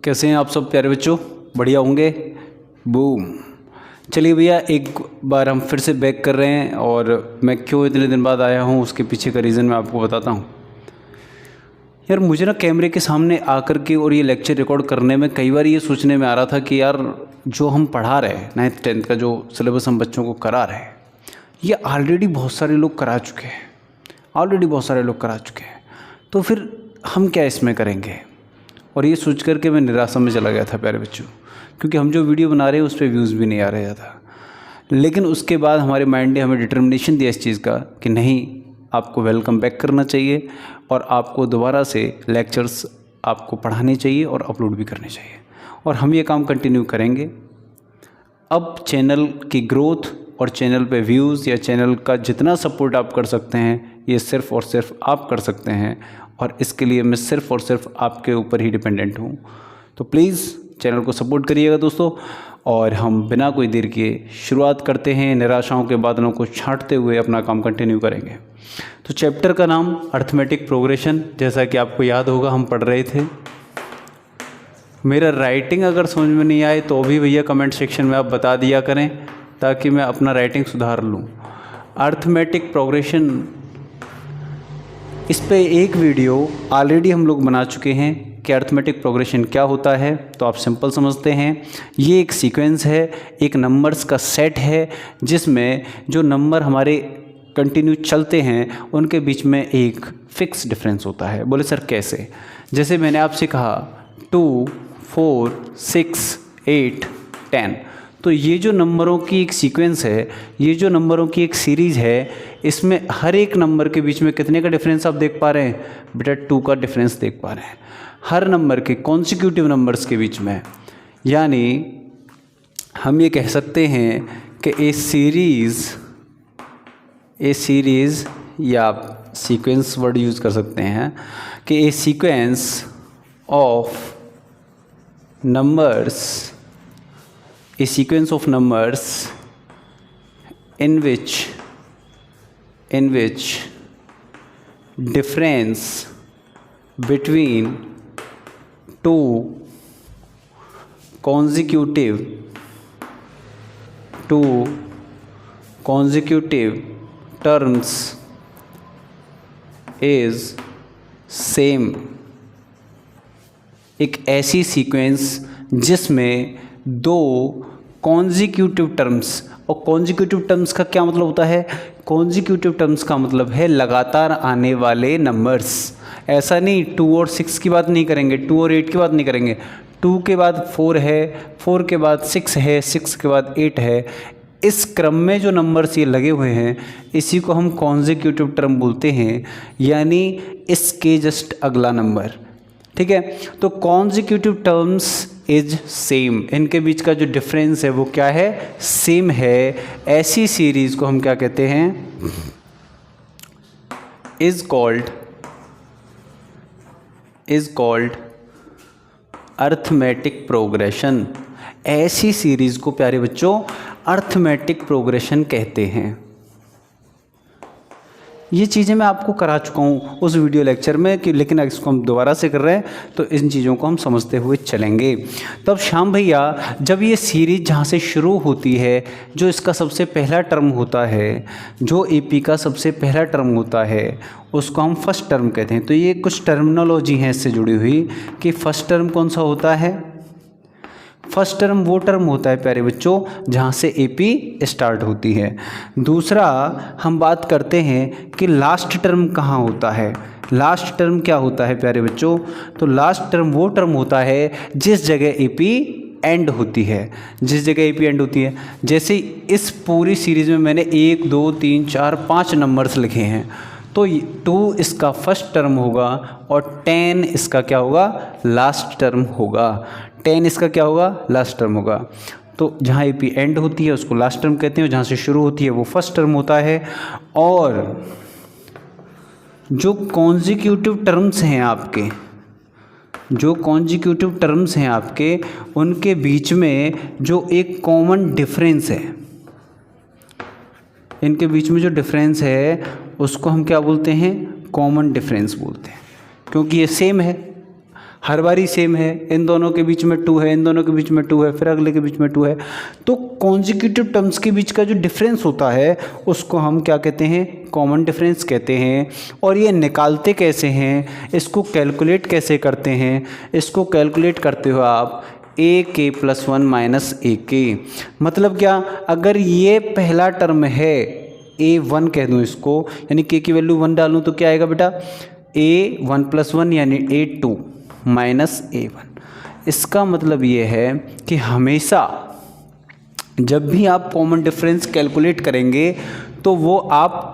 कैसे हैं आप सब प्यारे बच्चों? बढ़िया होंगे। बूम। चलिए भैया, एक बार हम फिर से बैक कर रहे हैं और मैं क्यों इतने दिन बाद आया हूँ उसके पीछे का रीज़न मैं आपको बताता हूँ। यार मुझे ना कैमरे के सामने आकर के और ये लेक्चर रिकॉर्ड करने में कई बार ये सोचने में आ रहा था कि यार जो हम पढ़ा रहे हैं 9th 10th का जो सिलेबस हम बच्चों को करा रहे हैं ये ऑलरेडी बहुत सारे लोग करा चुके हैं, तो फिर हम क्या इसमें करेंगे। और ये सोच कर के मैं निराशा में चला गया था प्यारे बच्चों, क्योंकि हम जो वीडियो बना रहे हैं उस पर व्यूज़ भी नहीं आ रहा था। लेकिन उसके बाद हमारे माइंड ने हमें डिटर्मिनेशन दिया इस चीज़ का कि नहीं, आपको वेलकम बैक करना चाहिए और आपको दोबारा से लेक्चर्स आपको पढ़ाने चाहिए और अपलोड भी करने चाहिए, और हम ये काम कंटिन्यू करेंगे। अब चैनल की ग्रोथ और चैनल पे व्यूज़ या चैनल का जितना सपोर्ट आप कर सकते हैं ये सिर्फ़ और सिर्फ आप कर सकते हैं, और इसके लिए मैं सिर्फ़ और सिर्फ आपके ऊपर ही डिपेंडेंट हूँ। तो प्लीज़ चैनल को सपोर्ट करिएगा दोस्तों, और हम बिना कोई देर किए शुरुआत करते हैं। निराशाओं के बादलों को छांटते हुए अपना काम कंटिन्यू करेंगे। तो चैप्टर का नाम अर्थमेटिक प्रोग्रेशन, जैसा कि आपको याद होगा हम पढ़ रहे थे। मेरा राइटिंग अगर समझ में नहीं आए तो भी भैया कमेंट सेक्शन में आप बता दिया करें ताकि मैं अपना राइटिंग सुधार लूँ। अर्थमेटिक प्रोग्रेशन, इस पे एक वीडियो ऑलरेडी हम लोग बना चुके हैं कि अर्थमेटिक प्रोग्रेशन क्या होता है। तो आप सिंपल समझते हैं, ये एक सीक्वेंस है, एक नंबर्स का सेट है जिसमें जो नंबर हमारे कंटिन्यू चलते हैं उनके बीच में एक फ़िक्स डिफरेंस होता है। बोले सर कैसे? जैसे मैंने आपसे कहा 2, 4, 6, 8, 10, तो ये जो नंबरों की एक सीक्वेंस है, ये जो नंबरों की एक सीरीज़ है, इसमें हर एक नंबर के बीच में कितने का डिफरेंस आप देख पा रहे हैं? बेटा 2 का डिफरेंस देख पा रहे हैं हर नंबर के, कॉन्सिक्यूटिव नंबर्स के बीच में। यानी हम ये कह सकते हैं कि ए सीरीज़ या आप सीक्वेंस वर्ड यूज़ कर सकते हैं कि a sequence of numbers, a sequence of numbers in which difference between two consecutive terms is same। एक ऐसी सीक्वेंस जिसमें 2 कॉन्जिक्यूटिव टर्म्स, और कॉन्जिक्यूटिव टर्म्स का क्या मतलब होता है? कॉन्जिक्यूटिव टर्म्स का मतलब है लगातार आने वाले नंबर्स। ऐसा नहीं 2 और 6 की बात नहीं करेंगे, 2 और 8 की बात नहीं करेंगे। 2 के बाद 4 है, 4 के बाद 6 है, 6 के बाद 8 है। इस क्रम में जो नंबर्स ये लगे हुए हैं इसी को हम कॉन्जिक्यूटिव टर्म बोलते हैं, यानी इसके जस्ट अगला नंबर। ठीक है, तो कॉन्जिक्यूटिव टर्म्स इज सेम, इनके बीच का जो डिफरेंस है वो क्या है? सेम है। ऐसी सीरीज को हम क्या कहते हैं? Is called arithmetic progression. ऐसी सीरीज को प्यारे बच्चों अर्थमेटिक प्रोग्रेशन कहते हैं। ये चीज़ें मैं आपको करा चुका हूँ उस वीडियो लेक्चर में कि, लेकिन इसको हम दोबारा से कर रहे हैं तो इन चीज़ों को हम समझते हुए चलेंगे। तब श्याम भैया, जब ये सीरीज़ जहाँ से शुरू होती है, जो इसका सबसे पहला टर्म होता है, जो एपी का सबसे पहला टर्म होता है, उसको हम फर्स्ट टर्म कहते हैं। तो ये कुछ टर्मिनोलॉजी हैं इससे जुड़ी हुई कि फर्स्ट टर्म कौन सा होता है? फर्स्ट टर्म वो टर्म होता है प्यारे बच्चों जहाँ से एपी स्टार्ट होती है। दूसरा हम बात करते हैं कि लास्ट टर्म कहाँ होता है। लास्ट टर्म क्या होता है प्यारे बच्चों? तो लास्ट टर्म वो टर्म होता है जिस जगह एपी एंड होती है, जैसे इस पूरी सीरीज़ में मैंने 1, 2, 3, 4, 5 नंबर्स लिखे हैं, तो 2 इसका फर्स्ट टर्म होगा और 10 इसका क्या होगा? लास्ट टर्म होगा। 10 इसका क्या होगा? लास्ट टर्म होगा। तो जहाँ एपी एंड होती है उसको लास्ट टर्म कहते हैं, जहाँ से शुरू होती है वो फर्स्ट टर्म होता है। और जो कॉन्जिक्यूटिव टर्म्स हैं आपके, उनके बीच में जो एक कॉमन डिफरेंस है, इनके बीच में जो डिफरेंस है उसको हम क्या बोलते हैं? कॉमन डिफरेंस बोलते हैं, क्योंकि ये सेम है। हर बारी सेम है, इन दोनों के बीच में 2 है, इन दोनों के बीच में 2 है, फिर अगले के बीच में 2 है। तो कॉन्जिक्यूटिव टर्म्स के बीच का जो डिफरेंस होता है उसको हम क्या कहते हैं, कॉमन डिफरेंस कहते हैं। और ये निकालते कैसे हैं, इसको कैलकुलेट कैसे करते हैं, इसको कैलकुलेट करते हो आप AK + 1 - AK। मतलब क्या, अगर ये पहला टर्म है A1 कह दूँ इसको, यानी K की वैल्यू 1 डालूँ तो क्या आएगा बेटा, A1 + 1 यानी A2 - A1। इसका मतलब ये है कि हमेशा जब भी आप कॉमन डिफरेंस कैलकुलेट करेंगे तो वो आप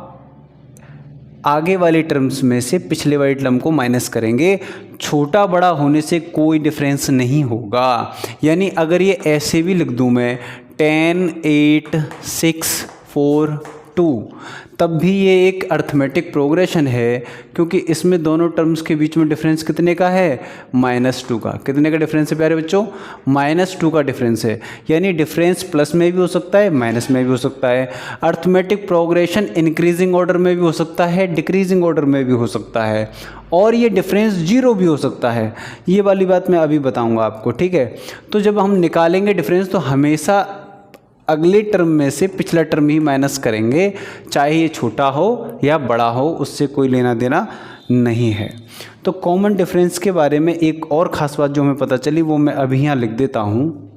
आगे वाले टर्म्स में से पिछले वाले टर्म को माइनस करेंगे। छोटा बड़ा होने से कोई डिफरेंस नहीं होगा। यानी अगर ये ऐसे भी लिख दूँ मैं 10, 8, 6, 4, 2, तब भी ये एक अर्थमेटिक प्रोग्रेशन है, क्योंकि इसमें दोनों टर्म्स के बीच में डिफरेंस कितने का है, -2 का। कितने का डिफरेंस है प्यारे बच्चों, -2 का डिफरेंस है। यानी डिफरेंस प्लस में भी हो सकता है, माइनस में भी हो सकता है। अर्थमेटिक प्रोग्रेशन इंक्रीजिंग ऑर्डर में भी हो सकता है, डिक्रीजिंग ऑर्डर में भी हो सकता है, और ये डिफरेंस 0 भी हो सकता है। ये वाली बात मैं अभी बताऊँगा आपको, ठीक है। तो जब हम निकालेंगे डिफरेंस तो हमेशा अगले टर्म में से पिछला टर्म ही माइनस करेंगे, चाहे ये छोटा हो या बड़ा हो, उससे कोई लेना देना नहीं है। तो कॉमन डिफरेंस के बारे में एक और ख़ास बात जो हमें पता चली वो मैं अभी यहाँ लिख देता हूँ।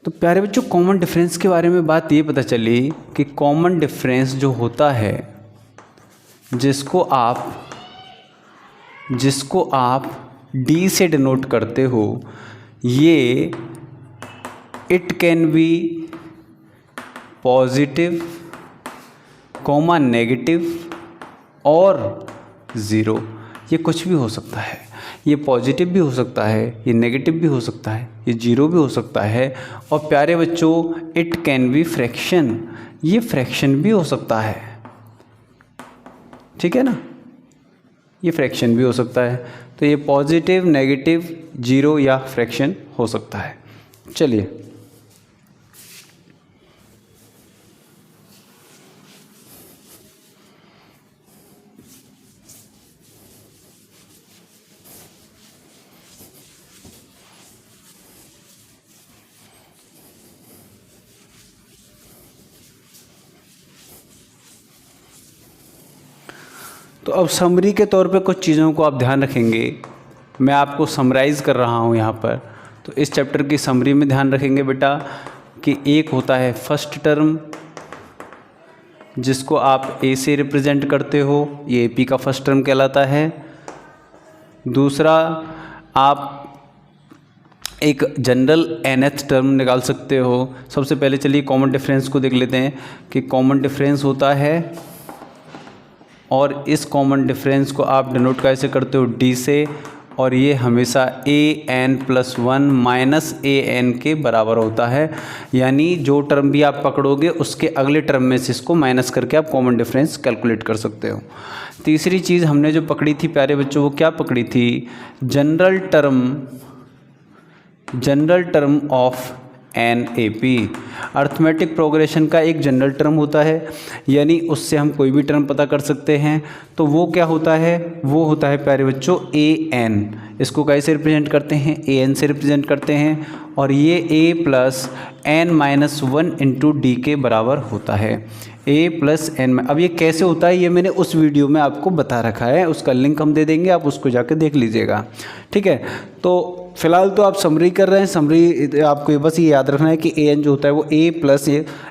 तो प्यारे बच्चों, कॉमन डिफरेंस के बारे में बात ये पता चली कि कॉमन डिफरेंस जो होता है, जिसको आप D से डिनोट करते हो, ये it can be positive, negative और 0। ये कुछ भी हो सकता है, ये पॉजिटिव भी हो सकता है, ये नेगेटिव भी हो सकता है, ये 0 भी हो सकता है। और प्यारे बच्चों, इट कैन बी फ्रैक्शन, ये फ्रैक्शन भी हो सकता है, ठीक है ना, ये फ्रैक्शन भी हो सकता है। तो ये पॉजिटिव, नेगेटिव, 0 या फ्रैक्शन हो सकता है। चलिए, तो अब समरी के तौर पे कुछ चीज़ों को आप ध्यान रखेंगे। मैं आपको समराइज़ कर रहा हूँ यहाँ पर। तो इस चैप्टर की समरी में ध्यान रखेंगे बेटा कि एक होता है फर्स्ट टर्म, जिसको आप A से रिप्रेजेंट करते हो, ये AP का फर्स्ट टर्म कहलाता है। दूसरा, आप एक जनरल nth टर्म निकाल सकते हो। सबसे पहले चलिए कॉमन डिफरेंस को देख लेते हैं कि कॉमन डिफरेंस होता है, और इस कॉमन डिफरेंस को आप डिनोट कैसे करते हो, D से, और ये हमेशा AN + 1 - AN के बराबर होता है। यानी जो टर्म भी आप पकड़ोगे उसके अगले टर्म में से इसको माइनस करके आप कॉमन डिफरेंस कैलकुलेट कर सकते हो। तीसरी चीज़ हमने जो पकड़ी थी प्यारे बच्चों, वो क्या पकड़ी थी, general term of NAP। Arithmetic progression का एक जनरल टर्म होता है, यानी उससे हम कोई भी टर्म पता कर सकते हैं। तो वो क्या होता है, वो होता है प्यारे बच्चों AN। इसको कैसे रिप्रेजेंट करते हैं, AN से रिप्रेजेंट करते हैं, और ये A + n - 1 × D के बराबर होता है। A + n। अब ये कैसे होता है, ये मैंने उस वीडियो में आपको बता रखा है, उसका लिंक हम दे देंगे, आप उसको जाकर देख लीजिएगा, ठीक है। तो फिलहाल तो आप समरी कर रहे हैं, समरी आपको बस ये याद रखना है कि AN जो होता है वो A +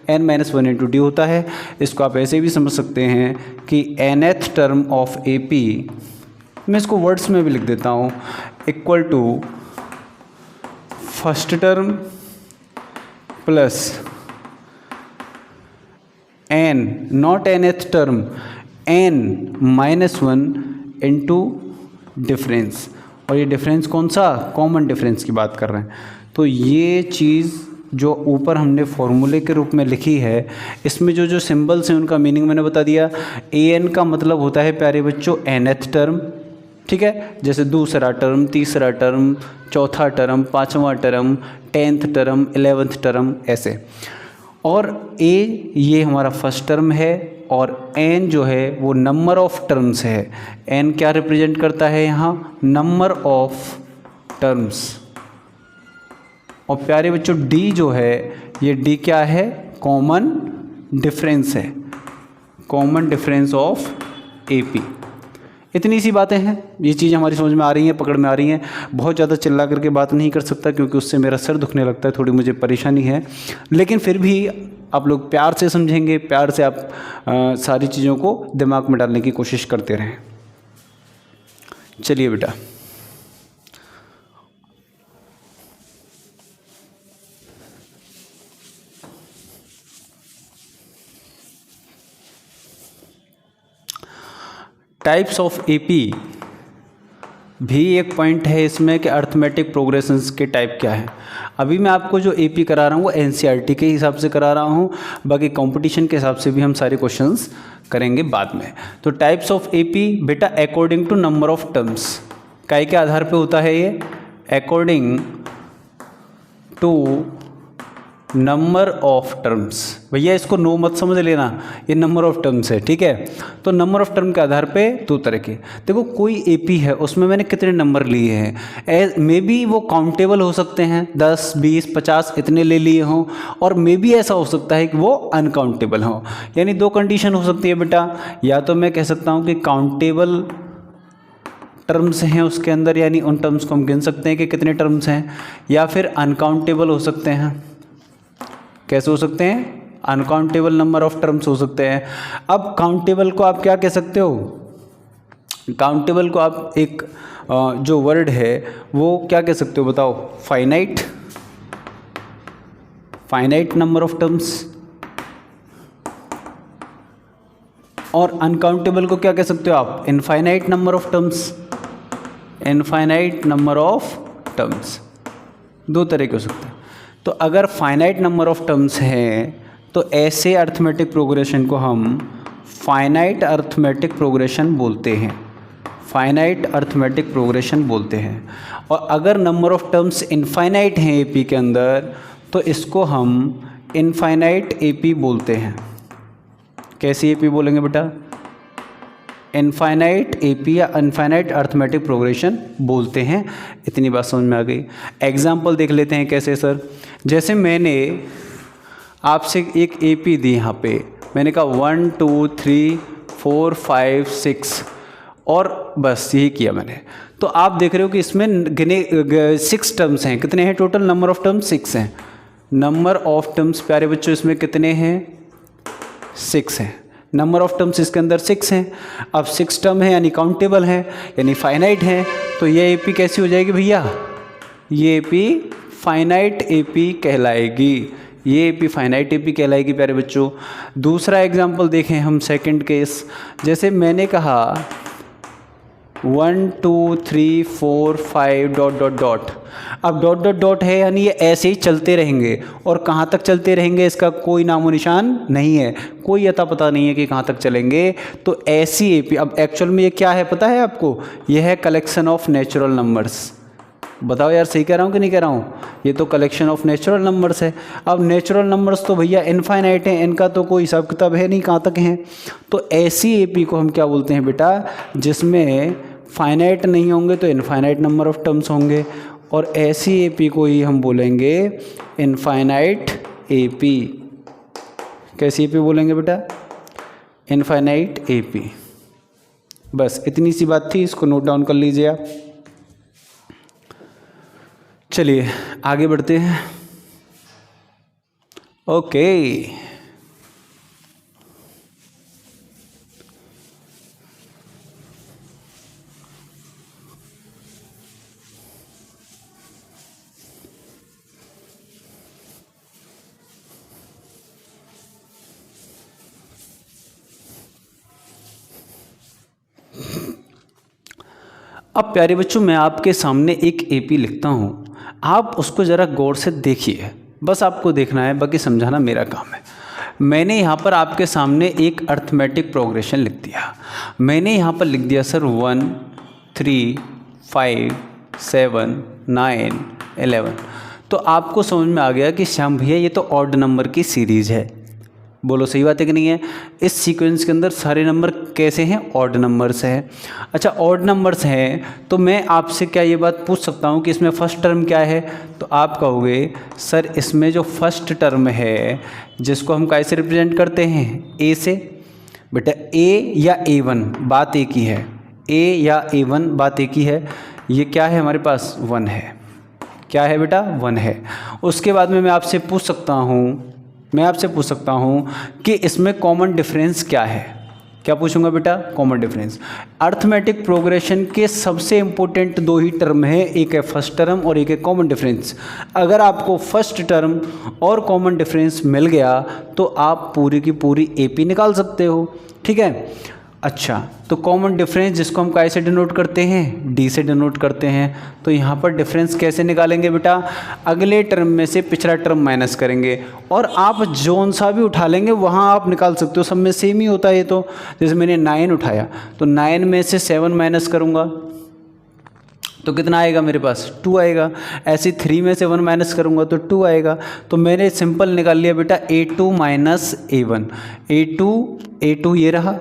n - 1 × D होता है। इसको आप ऐसे भी समझ सकते हैं कि nth टर्म ऑफ AP, मैं इसको वर्ड्स में भी लिख देता हूँ, equal to first term plus n, not nth term, n - 1 × difference. और ये डिफरेंस कौन सा, कॉमन डिफरेंस की बात कर रहे हैं। तो ये चीज़ जो ऊपर हमने फॉर्मूले के रूप में लिखी है, इसमें जो सिंबल्स हैं उनका मीनिंग मैंने बता दिया। AN का मतलब होता है प्यारे बच्चों nth टर्म, ठीक है, जैसे दूसरा टर्म, तीसरा टर्म, चौथा टर्म, पाँचवा term, 10th term, 11th term, ऐसे। और A ये हमारा फर्स्ट टर्म है, और एन जो है वो नंबर ऑफ टर्म्स है। एन क्या रिप्रेजेंट करता है यहाँ? Number of terms. और प्यारे बच्चों डी जो है ये डी क्या है? कॉमन डिफरेंस है, कॉमन डिफरेंस ऑफ एपी। इतनी सी बातें हैं, ये चीज़ हमारी समझ में आ रही हैं, पकड़ में आ रही हैं। बहुत ज़्यादा चिल्ला करके बात नहीं कर सकता क्योंकि उससे मेरा सर दुखने लगता है, थोड़ी मुझे परेशानी है, लेकिन फिर भी आप लोग प्यार से समझेंगे, प्यार से आप सारी चीज़ों को दिमाग में डालने की कोशिश करते रहें। चलिए बेटा, टाइप्स ऑफ एपी भी एक पॉइंट है इसमें कि अर्थमेटिक प्रोग्रेशंस के टाइप क्या है। अभी मैं आपको जो एपी करा रहा हूँ वो एनसीईआरटी के हिसाब से करा रहा हूँ, बाकी कंपटीशन के हिसाब से भी हम सारे क्वेश्चंस करेंगे बाद में। तो टाइप्स ऑफ एपी बेटा according to number of terms, काय के आधार पे होता है ये? According to number of terms. भैया इसको नो मत समझ लेना, ये नंबर ऑफ टर्म्स है, ठीक है। तो नंबर ऑफ टर्म के आधार पे दो तरह के, देखो कोई एपी है उसमें मैंने कितने नंबर लिए हैं, मे बी वो काउंटेबल हो सकते हैं, 10 20 50 इतने ले लिए हों, और मे बी ऐसा हो सकता है कि वो अनकाउंटेबल हो। यानी दो कंडीशन हो सकती है बेटा, या तो मैं कह सकता हूँ कि काउंटेबल टर्म्स हैं उसके अंदर, यानी उन टर्म्स को हम गिन सकते हैं कि कितने टर्म्स हैं, या फिर अनकाउंटेबल हो सकते हैं। कैसे हो सकते हैं? अनकाउंटेबल नंबर ऑफ टर्म्स हो सकते हैं। अब काउंटेबल को आप क्या कह सकते हो? काउंटेबल को आप एक जो वर्ड है वो क्या कह सकते हो बताओ? Finite, finite number of terms. और अनकाउंटेबल को क्या कह सकते हो आप? Infinite number of terms, infinite number of terms. दो तरह के हो सकते हैं। तो अगर फाइनाइट नंबर ऑफ टर्म्स हैं तो ऐसे अर्थमेटिक प्रोग्रेशन को हम फाइनाइट अर्थमेटिक प्रोग्रेशन बोलते हैं, फाइनाइट अर्थमेटिक प्रोग्रेशन बोलते हैं। और अगर नंबर ऑफ टर्म्स इनफाइनाइट हैं एपी के अंदर तो इसको हम इनफाइनाइट एपी बोलते हैं। कैसी एपी बोलेंगे बेटा? इनफाइनाइट एपी या इनफाइनाइट अर्थमेटिक प्रोग्रेशन बोलते हैं। इतनी बात समझ में आ गई। एग्जाम्पल देख लेते हैं कैसे सर। जैसे मैंने आपसे एक एपी दी, यहाँ पे मैंने कहा 1 2 3 4 5 6 और बस यही किया मैंने। तो आप देख रहे हो कि इसमें गिने 6 टर्म्स हैं। कितने हैं टोटल? नंबर ऑफ टर्म्स 6 हैं। नंबर ऑफ टर्म्स प्यारे बच्चों इसमें कितने हैं? 6 हैं। नंबर ऑफ टर्म्स इसके अंदर 6 हैं। अब 6 टर्म है यानी काउंटेबल है, यानी फाइनाइट है। तो ये एपी कैसी हो जाएगी भैया? ये एपी फाइनाइट एपी कहलाएगी। ये एपी फाइनाइट एपी कहलाएगी प्यारे बच्चों। दूसरा एग्जांपल देखें हम, सेकंड केस। जैसे मैंने कहा 1 2 3 4 5 डॉट डॉट डॉट। अब डॉट डॉट डॉट है यानी ये ऐसे ही चलते रहेंगे, और कहाँ तक चलते रहेंगे इसका कोई नामो निशान नहीं है, कोई अता पता नहीं है कि कहाँ तक चलेंगे। तो ऐसी एपी, अब एक्चुअल में ये क्या है पता है आपको? यह है कलेक्शन ऑफ नेचुरल नंबर्स। बताओ यार सही कह रहा हूँ कि नहीं कह रहा हूँ? ये तो कलेक्शन ऑफ नेचुरल नंबर्स है। अब नेचुरल नंबर्स तो भैया इनफाइनाइट हैं, इनका तो कोई हिसाब किताब है नहीं कहाँ तक हैं। तो ऐसी एपी को हम क्या बोलते हैं बेटा? जिसमें फाइनाइट नहीं होंगे तो इनफाइनाइट नंबर ऑफ टर्म्स होंगे, और ऐसी एपी को ही हम बोलेंगे इनफाइनाइट एपी। कैसी एपी बोलेंगे बेटा? Infinite AP. बस इतनी सी बात थी, इसको नोट डाउन कर लीजिए आप। चलिए आगे बढ़ते हैं। ओके, अब प्यारे बच्चों मैं आपके सामने एक एपी लिखता हूँ, आप उसको ज़रा गौर से देखिए। बस आपको देखना है, बाकी समझाना मेरा काम है। मैंने यहाँ पर आपके सामने एक अर्थमेटिक प्रोग्रेशन लिख दिया। मैंने यहाँ पर लिख दिया सर 1 3 5 7 9 11। तो आपको समझ में आ गया कि श्याम भैया ये तो ऑड नंबर की सीरीज़ है। बोलो सही बात है कि नहीं है। इस सीक्वेंस के अंदर सारे नंबर कैसे हैं, ऑड नंबर्स हैं। अच्छा ऑड नंबर्स हैं तो मैं आपसे क्या ये बात पूछ सकता हूँ कि इसमें फर्स्ट टर्म क्या है, तो आप कहोगे सर इसमें जो फर्स्ट टर्म है जिसको हम कैसे रिप्रेजेंट करते हैं, ए से। बेटा ए या A1 बात एक ही है, ए या A1 बात एक ही है। ये क्या है हमारे पास, 1 है। क्या है बेटा, 1 है। उसके बाद में मैं आपसे पूछ सकता हूँ कि इसमें कॉमन डिफरेंस क्या है। क्या पूछूंगा बेटा, कॉमन डिफरेंस। अर्थमेटिक प्रोग्रेशन के सबसे इंपॉर्टेंट 2 ही टर्म है, एक है फर्स्ट टर्म और एक है कॉमन डिफरेंस। अगर आपको फर्स्ट टर्म और कॉमन डिफरेंस मिल गया तो आप पूरी की पूरी एपी निकाल सकते हो, ठीक है। अच्छा तो कॉमन डिफरेंस जिसको हम कैसे डिनोट करते हैं, डी से डिनोट करते हैं। तो यहाँ पर डिफरेंस कैसे निकालेंगे बेटा, अगले टर्म में से पिछला टर्म माइनस करेंगे और आप जोन सा भी उठा लेंगे वहाँ आप निकाल सकते हो, सब में सेम ही होता है ये तो। जैसे मैंने 9 उठाया तो 9 में से 7 माइनस करूँगा तो कितना आएगा मेरे पास, 2 आएगा। ऐसे 3 में से 1 माइनस करूँगा तो 2 आएगा। तो मैंने सिंपल निकाल लिया बेटा A2 माइनस A1। A2 ये रहा,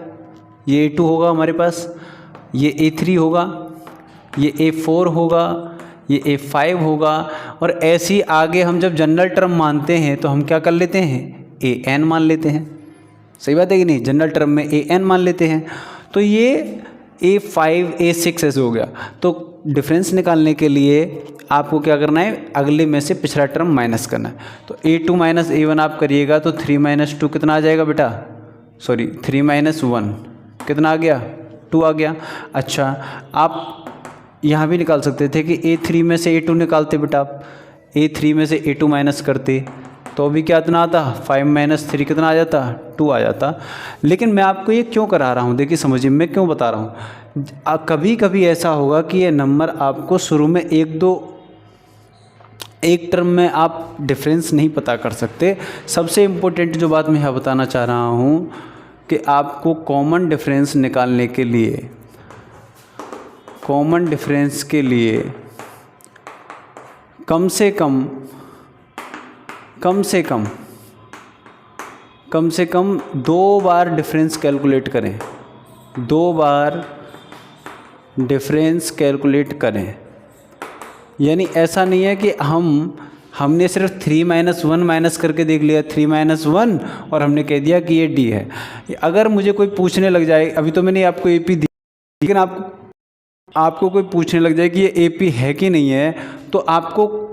ये A2 होगा हमारे पास, ये A3 होगा, ये A4 होगा, ये A5 होगा। और ऐसे ही आगे हम जब जनरल टर्म मानते हैं तो हम क्या कर लेते हैं, AN मान लेते हैं। सही बात है कि नहीं, जनरल टर्म में AN मान लेते हैं। तो ये A5 A6 ऐसे हो गया। तो डिफरेंस निकालने के लिए आपको क्या करना है, अगले में से पिछला टर्म माइनस करना है। तो A2 माइनस A1 आप करिएगा तो 3 माइनस 2 कितना आ जाएगा बेटा, सॉरी 3 माइनस 1 कितना आ गया, 2 आ गया। अच्छा आप यहाँ भी निकाल सकते थे कि A3 में से A2 निकालते बेटा, आप A3 में से A2 माइनस करते तो अभी क्या इतना आता, 5 माइनस 3 कितना आ जाता, 2 आ जाता। लेकिन मैं आपको ये क्यों करा रहा हूँ, देखिए समझिए मैं क्यों बता रहा हूँ। कभी कभी ऐसा होगा कि ये नंबर आपको शुरू में एक टर्म में आप डिफरेंस नहीं पता कर सकते। सबसे इम्पोर्टेंट जो बात मैं यहाँ बताना चाह रहा हूँ कि आपको कॉमन डिफरेंस निकालने के लिए, कम से कम 2 बार डिफरेंस कैलकुलेट करें, 2 बार डिफरेंस कैलकुलेट करें। यानी ऐसा नहीं है कि हमने सिर्फ 3 माइनस 1 माइनस करके देख लिया, 3 माइनस 1 और हमने कह दिया कि ये डी है। अगर मुझे कोई पूछने लग जाए, अभी तो मैंने आपको एपी दी, लेकिन आपको कोई पूछने लग जाए कि ये एपी है कि नहीं है, तो आपको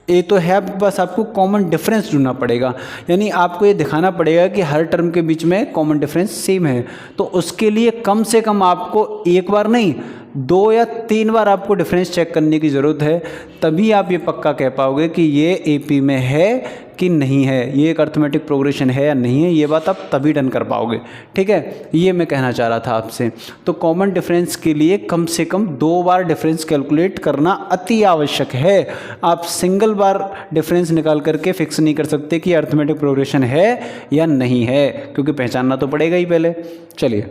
ये तो है, बस आपको कॉमन डिफरेंस ढूंढना पड़ेगा। यानी आपको ये दिखाना पड़ेगा कि हर टर्म के बीच में कॉमन डिफरेंस सेम है। तो उसके लिए कम से कम आपको एक बार नहीं 2 या 3 बार आपको डिफरेंस चेक करने की ज़रूरत है, तभी आप ये पक्का कह पाओगे कि ये एपी में है कि नहीं है, ये एक अर्थमेटिक प्रोग्रेशन है या नहीं है। ये बात आप तभी डन कर पाओगे, ठीक है। ये मैं कहना चाह रहा था आपसे। तो कॉमन डिफरेंस के लिए कम से कम 2 बार डिफरेंस कैलकुलेट करना अति आवश्यक है। आप सिंगल बार डिफरेंस निकाल करके फिक्स नहीं कर सकते कि अर्थमेटिक प्रोग्रेशन है या नहीं है, क्योंकि पहचानना तो पड़ेगा ही पहले। चलिए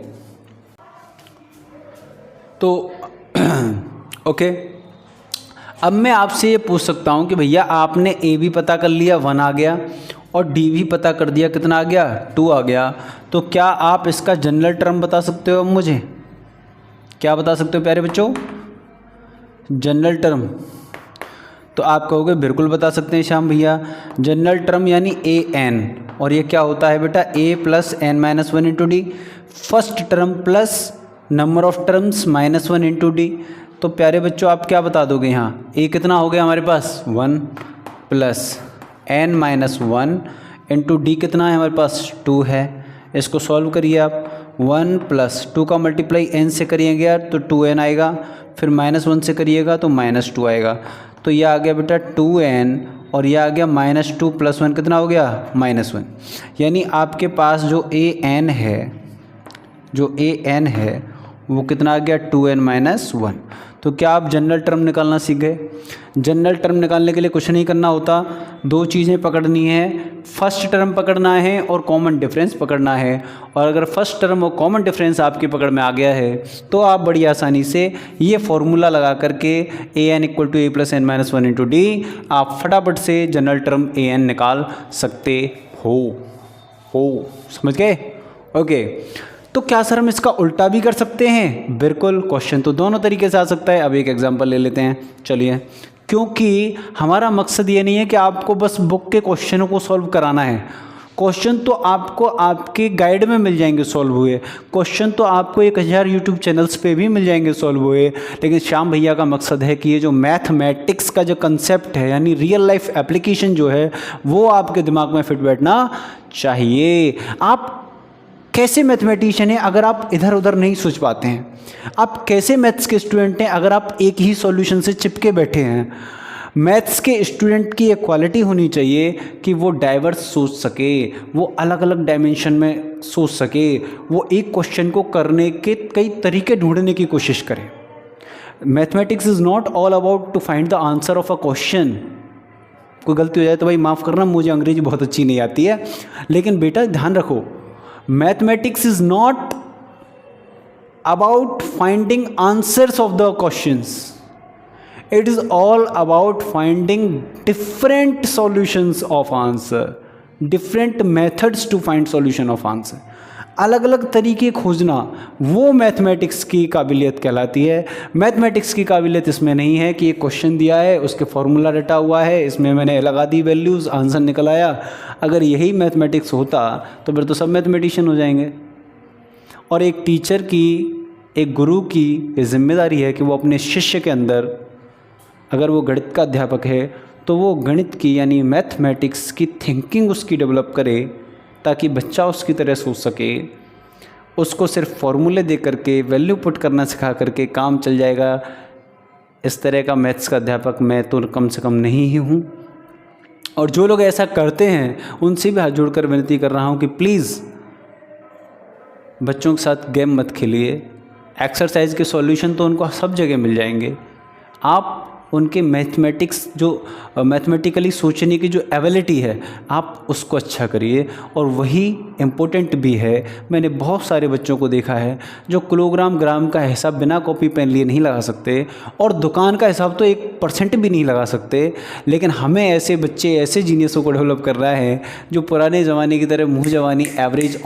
तो ओके, अब मैं आपसे ये पूछ सकता हूँ कि भैया आपने ए भी पता कर लिया 1 आ गया और डी भी पता कर दिया, कितना आ गया, 2 आ गया। तो क्या आप इसका जनरल टर्म बता सकते हो? अब मुझे क्या बता सकते हो प्यारे बच्चों, जनरल टर्म? तो आप कहोगे बिल्कुल बता सकते हैं श्याम भैया। जनरल टर्म यानी AN, और ये क्या होता है बेटा, A plus N minus 1 into D. First term plus number of terms minus 1 into D. तो प्यारे बच्चों आप क्या बता दोगे, यहाँ A कितना हो गया हमारे पास, 1 plus N minus 1 into D कितना है हमारे पास, 2 है। इसको सॉल्व करिए आप, 1 प्लस 2 का मल्टीप्लाई N से करिएगा तो 2N आएगा, फिर माइनस 1 से करिएगा तो माइनस 2 आएगा। तो ये आ गया बेटा 2N और ये आ गया माइनस 2 प्लस 1 कितना हो गया, माइनस 1। यानी आपके पास जो AN है वो कितना आ गया, 2N माइनस 1। तो क्या आप जनरल टर्म निकालना सीख गए? जनरल टर्म निकालने के लिए कुछ नहीं करना होता, 2 चीज़ें पकड़नी है, फर्स्ट टर्म पकड़ना है और कॉमन डिफरेंस पकड़ना है। और अगर फर्स्ट टर्म और कॉमन डिफरेंस आपकी पकड़ में आ गया है तो आप बड़ी आसानी से ये फॉर्मूला लगा करके AN equal to A plus N minus 1 into D आप फटाफट से जनरल टर्म AN निकाल सकते हो। हो, समझ गए? ओके, तो क्या सर हम इसका उल्टा भी कर सकते हैं? बिल्कुल, क्वेश्चन तो दोनों तरीके से आ सकता है। अब एक एग्जांपल ले लेते हैं, चलिए। क्योंकि हमारा मकसद ये नहीं है कि आपको बस बुक के क्वेश्चनों को सॉल्व कराना है। क्वेश्चन तो आपको आपके गाइड में मिल जाएंगे सॉल्व हुए, क्वेश्चन तो आपको 1000 यूट्यूब चैनल्स पे भी मिल जाएंगे सॉल्व हुए। लेकिन श्याम भैया का मकसद है कि ये जो मैथमेटिक्स का जो कंसेप्ट है, यानी रियल लाइफ एप्लीकेशन जो है, वो आपके दिमाग में फिट बैठना चाहिए। आप कैसे मैथमेटिशियन हैं अगर आप इधर उधर नहीं सोच पाते हैं? आप कैसे मैथ्स के स्टूडेंट हैं अगर आप एक ही सॉल्यूशन से चिपके बैठे हैं? मैथ्स के स्टूडेंट की एक क्वालिटी होनी चाहिए कि वो डाइवर्स सोच सके, वो अलग अलग डायमेंशन में सोच सके, वो एक क्वेश्चन को करने के कई तरीके ढूंढने की कोशिश करे। Mathematics is not all about to find the answer of a question. कोई गलती हो जाए तो भाई माफ़ करना, मुझे अंग्रेजी बहुत अच्छी नहीं आती है, लेकिन बेटा ध्यान रखो, mathematics is not about finding answers of the questions, it is all about finding different solutions of answer, different methods to find solution of answer। अलग अलग तरीके खोजना, वो मैथमेटिक्स की काबिलियत कहलाती है। मैथमेटिक्स की काबिलियत इसमें नहीं है कि एक क्वेश्चन दिया है, उसके फॉर्मूला रटा हुआ है, इसमें मैंने लगा दी वैल्यूज़, आंसर निकल आया। अगर यही मैथमेटिक्स होता तो फिर तो सब मैथमेटिशियन हो जाएंगे। और एक टीचर की, एक गुरु की ये जिम्मेदारी है कि वो अपने शिष्य के अंदर, अगर वो गणित का अध्यापक है तो वो गणित की यानी मैथमेटिक्स की थिंकिंग उसकी डेवलप करे, ताकि बच्चा उसकी तरह सोच सके। उसको सिर्फ फॉर्मूले दे करके, वैल्यू पुट करना सिखा करके काम चल जाएगा, इस तरह का मैथ्स का अध्यापक मैं तो कम से कम नहीं ही हूँ। और जो लोग ऐसा करते हैं उनसे भी हाथ जोड़कर विनती कर रहा हूँ कि प्लीज़ बच्चों के साथ गेम मत खेलिए। एक्सरसाइज के सॉल्यूशन तो उनको सब जगह मिल जाएंगे, आप उनके मैथमेटिक्स जो मैथमेटिकली सोचने की जो एबिलिटी है आप उसको अच्छा करिए। और वही इम्पोर्टेंट भी है। मैंने बहुत सारे बच्चों को देखा है जो किलोग्राम ग्राम का हिसाब बिना कॉपी पेन लिए नहीं लगा सकते, और दुकान का हिसाब तो 1% भी नहीं लगा सकते। लेकिन हमें ऐसे बच्चे, ऐसे जीनियसों को डेवलप कर रहा है जो पुराने ज़माने की तरह मुँह जवानी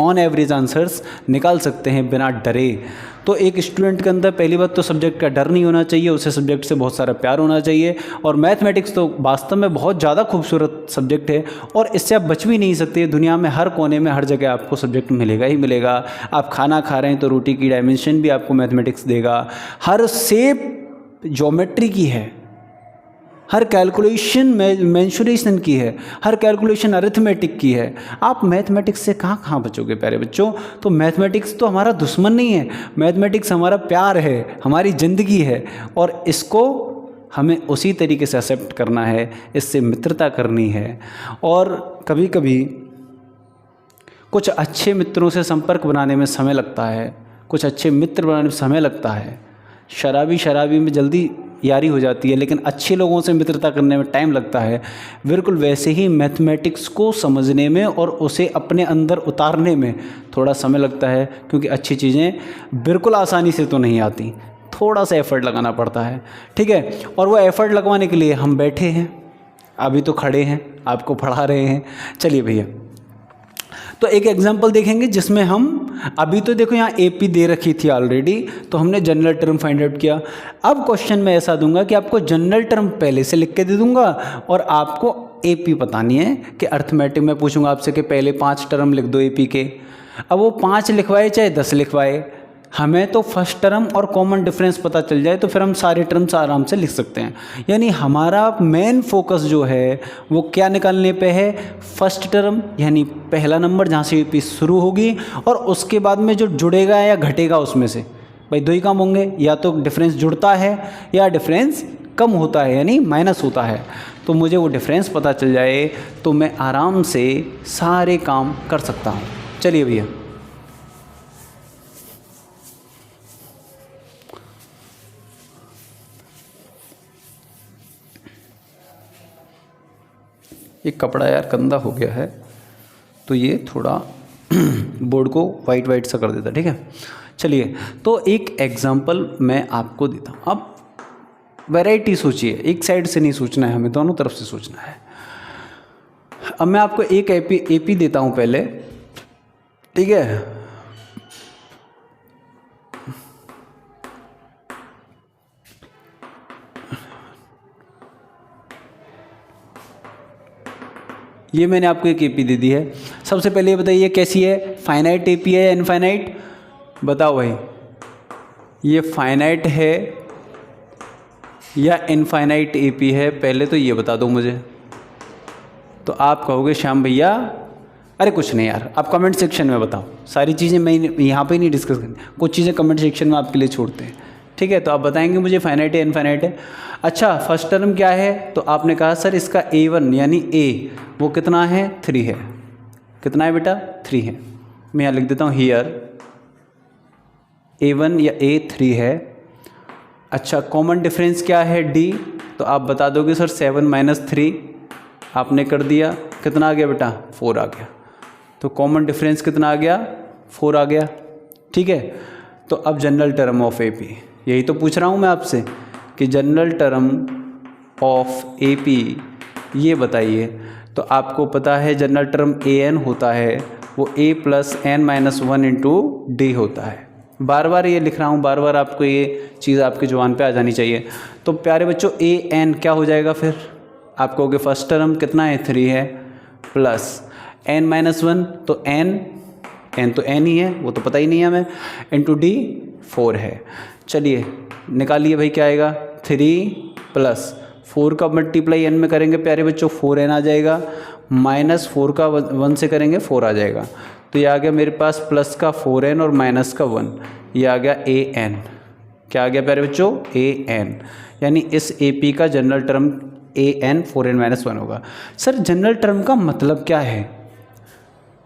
ऑन एवरेज आंसर्स निकाल सकते हैं बिना डरे। तो एक स्टूडेंट के अंदर पहली बात तो सब्जेक्ट का डर नहीं होना चाहिए, उसे सब्जेक्ट से बहुत सारा प्यार होना चाहिए। और मैथमेटिक्स तो वास्तव में बहुत ज़्यादा खूबसूरत सब्जेक्ट है, और इससे आप बच भी नहीं सकते। दुनिया में हर कोने में, हर जगह आपको सब्जेक्ट मिलेगा ही मिलेगा। आप खाना खा रहे हैं तो रोटी की डायमेंशन भी आपको मैथमेटिक्स देगा, हर शेप ज्योमेट्री की है, हर कैलकुलेशन मेंशुरेशन की है, हर कैलकुलेशन अरिथमेटिक की है। आप मैथमेटिक्स से कहाँ बचोगे प्यारे बच्चों? तो मैथमेटिक्स तो हमारा दुश्मन नहीं है, मैथमेटिक्स हमारा प्यार है, हमारी ज़िंदगी है, और इसको हमें उसी तरीके से एक्सेप्ट करना है, इससे मित्रता करनी है। और कभी कभी कुछ अच्छे मित्रों से संपर्क बनाने में समय लगता है, कुछ अच्छे मित्र बनाने में समय लगता है। शराबी में जल्दी यारी हो जाती है, लेकिन अच्छे लोगों से मित्रता करने में टाइम लगता है। बिल्कुल वैसे ही मैथमेटिक्स को समझने में और उसे अपने अंदर उतारने में थोड़ा समय लगता है, क्योंकि अच्छी चीज़ें बिल्कुल आसानी से तो नहीं आती, थोड़ा सा एफ़र्ट लगाना पड़ता है। ठीक है, और वो एफ़र्ट लगवाने के लिए हम बैठे हैं, अभी तो खड़े हैं, आपको पढ़ा रहे हैं। चलिए भैया, तो एक एग्जांपल देखेंगे जिसमें हम, अभी तो देखो यहाँ एपी दे रखी थी ऑलरेडी, तो हमने जनरल टर्म फाइंड आउट किया। अब क्वेश्चन में ऐसा दूंगा कि आपको जनरल टर्म पहले से लिख के दे दूंगा, और आपको एपी बतानी है कि अर्थमेटिक में पूछूंगा आपसे कि पहले 5 टर्म लिख दो एपी के। अब वो 5 लिखवाए चाहे 10 लिखवाए, हमें तो फर्स्ट टर्म और कॉमन डिफरेंस पता चल जाए तो फिर हम सारे टर्म्स आराम से लिख सकते हैं। यानी हमारा मेन फोकस जो है वो क्या निकालने पे है? फर्स्ट टर्म यानी पहला नंबर जहाँ से यूपी शुरू होगी, और उसके बाद में जो जुड़ेगा या घटेगा उसमें से भाई 2 ही काम होंगे, या तो डिफरेंस जुड़ता है या डिफरेंस कम होता है यानी माइनस होता है। तो मुझे वो डिफरेंस पता चल जाए तो मैं आराम से सारे काम कर सकता हूँ। चलिए भैया, ये कपड़ा यार गंदा हो गया है, तो ये थोड़ा बोर्ड को वाइट सा कर देता, ठीक है। चलिए, तो एक एग्जांपल मैं आपको देता हूँ। अब वैरायटी सोचिए, एक साइड से नहीं सोचना है, हमें दोनों तरफ से सोचना है। अब मैं आपको एक एपी देता हूँ पहले, ठीक है। ये मैंने आपको एक एपी दे दी है। सबसे पहले ये बताइए कैसी है, फाइनाइट एपी है या इनफाइनाइट, बताओ भाई। ये फाइनाइट है या इनफाइनाइट एपी है, पहले तो ये बता दो मुझे। तो आप कहोगे श्याम भैया, अरे कुछ नहीं यार, आप कमेंट सेक्शन में बताओ। सारी चीज़ें मैं यहाँ पे नहीं डिस्कस करनी, कुछ चीज़ें कमेंट सेक्शन में आपके लिए छोड़ते हैं, ठीक है। तो आप बताएंगे मुझे फाइनाइट है इनफाइनाइट है। अच्छा, फर्स्ट टर्म क्या है, तो आपने कहा सर इसका A1 यानी A वो कितना है, 3 है। कितना है बेटा, 3 है। मैं यहाँ लिख देता हूँ हियर A1 या A 3 है। अच्छा, कॉमन डिफरेंस क्या है D, तो आप बता दोगे सर 7 - 3 आपने कर दिया, कितना आ गया बेटा, 4 आ गया। तो कॉमन डिफरेंस कितना आ गया, 4 आ गया, ठीक है। तो अब जनरल टर्म ऑफ AP, यही तो पूछ रहा हूँ मैं आपसे कि जनरल टर्म ऑफ AP ये बताइए। तो आपको पता है जनरल टर्म AN होता है, वो A + n - 1 × D होता है। बार बार ये लिख रहा हूँ, बार बार आपको ये चीज़ आपकी जुबान पे आ जानी चाहिए। तो प्यारे बच्चों AN क्या हो जाएगा फिर, आप कहोगे फर्स्ट टर्म कितना है, 3 है, प्लस n - 1 तो n तो n ही है, वो तो पता ही नहीं है हमें, × D 4 है। चलिए निकालिए भाई, क्या आएगा, 3 + 4 का मल्टीप्लाई n में करेंगे प्यारे बच्चों 4n आ जाएगा, -4 का 1 से करेंगे 4 आ जाएगा। तो ये आ गया मेरे पास प्लस का 4n और माइनस का 1, ये आ गया AN। क्या आ गया प्यारे बच्चों, AN। यानी इस AP का जनरल टर्म AN 4n - 1 होगा। सर जनरल टर्म का मतलब क्या है,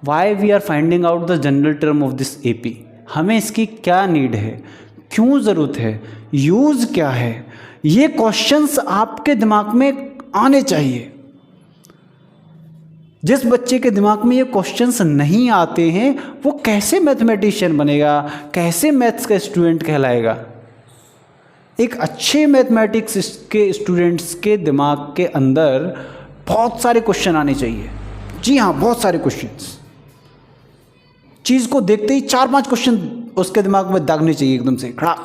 why we are finding out the general term of this AP, हमें इसकी क्या नीड है, क्यों ज़रूरत है, यूज़ क्या है, ये क्वेश्चंस आपके दिमाग में आने चाहिए। जिस बच्चे के दिमाग में ये क्वेश्चंस नहीं आते हैं वो कैसे मैथमेटिशियन बनेगा, कैसे मैथ्स का स्टूडेंट कहलाएगा। एक अच्छे मैथमेटिक्स के स्टूडेंट्स के दिमाग के अंदर बहुत सारे क्वेश्चन आने चाहिए। जी हाँ, बहुत सारे क्वेश्चंस, चीज़ को देखते ही 4-5 क्वेश्चन उसके दिमाग में दागने चाहिए एकदम से खड़ा।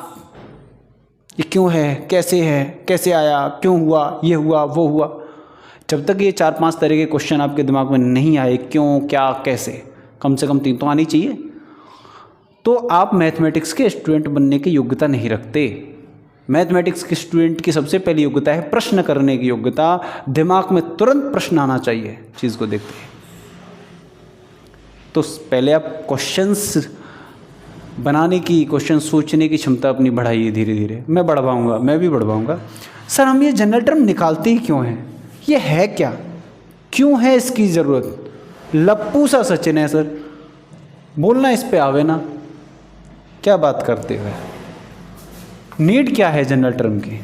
ये क्यों है, कैसे आया, क्यों हुआ, ये हुआ, वो हुआ। जब तक ये 4-5 तरह के क्वेश्चन आपके दिमाग में नहीं आए, क्यों, क्या, कैसे, कम से कम 3 तो आनी चाहिए, तो आप मैथमेटिक्स के स्टूडेंट बनने की योग्यता नहीं रखते। मैथमेटिक्स के स्टूडेंट की सबसे पहली योग्यता है प्रश्न करने की योग्यता। दिमाग में तुरंत प्रश्न आना चाहिए चीज़ को देखते हैं। तो पहले आप क्वेश्चंस बनाने की, क्वेश्चन सोचने की क्षमता अपनी बढ़ाइए धीरे धीरे। मैं बढ़वाऊँगा, मैं भी बढ़वाऊँगा। सर हम ये जनरल टर्म निकालते ही क्यों हैं, ये है क्या, क्यों है इसकी ज़रूरत, लप्पू सा सचिन है सर, बोलना इस पे आवे ना, क्या बात करते हुए। नीड क्या है जनरल टर्म की,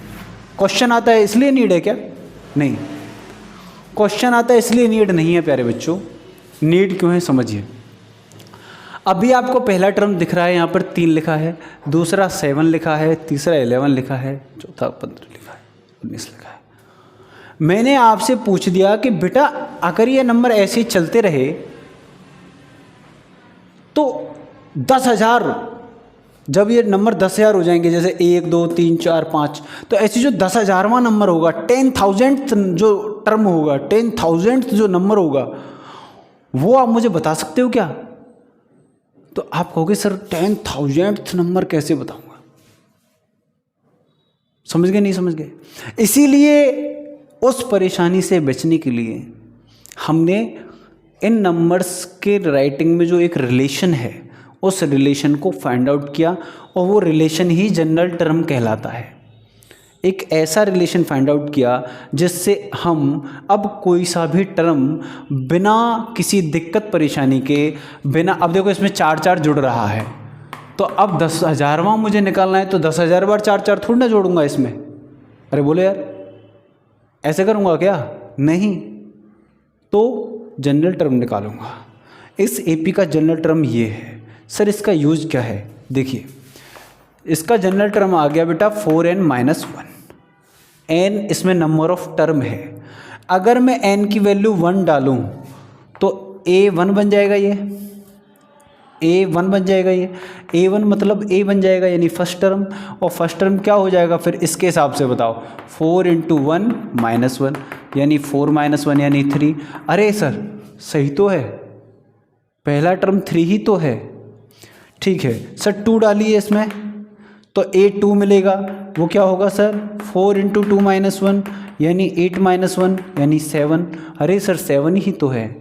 क्वेश्चन आता है इसलिए नीड है क्या, नहीं, क्वेश्चन आता है इसलिए नीड नहीं है प्यारे बच्चों। नीड क्यों है समझिए। अभी आपको पहला टर्म दिख रहा है, यहाँ पर 3 लिखा है, दूसरा 7 लिखा है, तीसरा 11 लिखा है, चौथा 15 लिखा है, 19 लिखा है। मैंने आपसे पूछ दिया कि बेटा अगर ये नंबर ऐसे ही चलते रहे तो 10,000, जब ये नंबर 10,000 हो जाएंगे, जैसे 1 2 3 4 5, तो ऐसे जो 10,000वां नंबर होगा, 10,000th जो टर्म होगा, 10,000th जो नंबर होगा, वो आप मुझे बता सकते हो क्या। तो आप कहोगे सर 10,000th नंबर कैसे बताऊंगा, समझ गए नहीं समझ गए। इसीलिए उस परेशानी से बचने के लिए हमने इन नंबर्स के राइटिंग में जो एक रिलेशन है, उस रिलेशन को फाइंड आउट किया, और वो रिलेशन ही जनरल टर्म कहलाता है। एक ऐसा रिलेशन फाइंड आउट किया जिससे हम अब कोई सा भी टर्म बिना किसी दिक्कत परेशानी के, बिना, अब देखो इसमें 4 जुड़ रहा है, तो अब 10,000वां मुझे निकालना है, तो 10,000 बार 4 थोड़ी ना जोड़ूंगा इसमें। अरे बोलो यार, ऐसे करूँगा क्या, नहीं। तो जनरल टर्म निकालूंगा। इस AP का जनरल टर्म ये है। सर इसका यूज क्या है, देखिए इसका जनरल टर्म आ गया बेटा 4n - 1। n इसमें नंबर ऑफ टर्म है। अगर मैं n की वैल्यू 1 डालूं तो A1 बन जाएगा ये, A1 बन जाएगा, ये A1 मतलब A बन जाएगा यानी फर्स्ट टर्म, और फर्स्ट टर्म क्या हो जाएगा फिर इसके हिसाब से बताओ, 4 × 1 -1 यानी 4 - 1 यानी 3। अरे सर सही तो है, पहला टर्म 3 ही तो है। ठीक है सर 2 डालिए इसमें तो A2 मिलेगा, वो क्या होगा सर 4 × 2 - 1 यानी 8 - 1 यानी 7। अरे सर 7 ही तो है।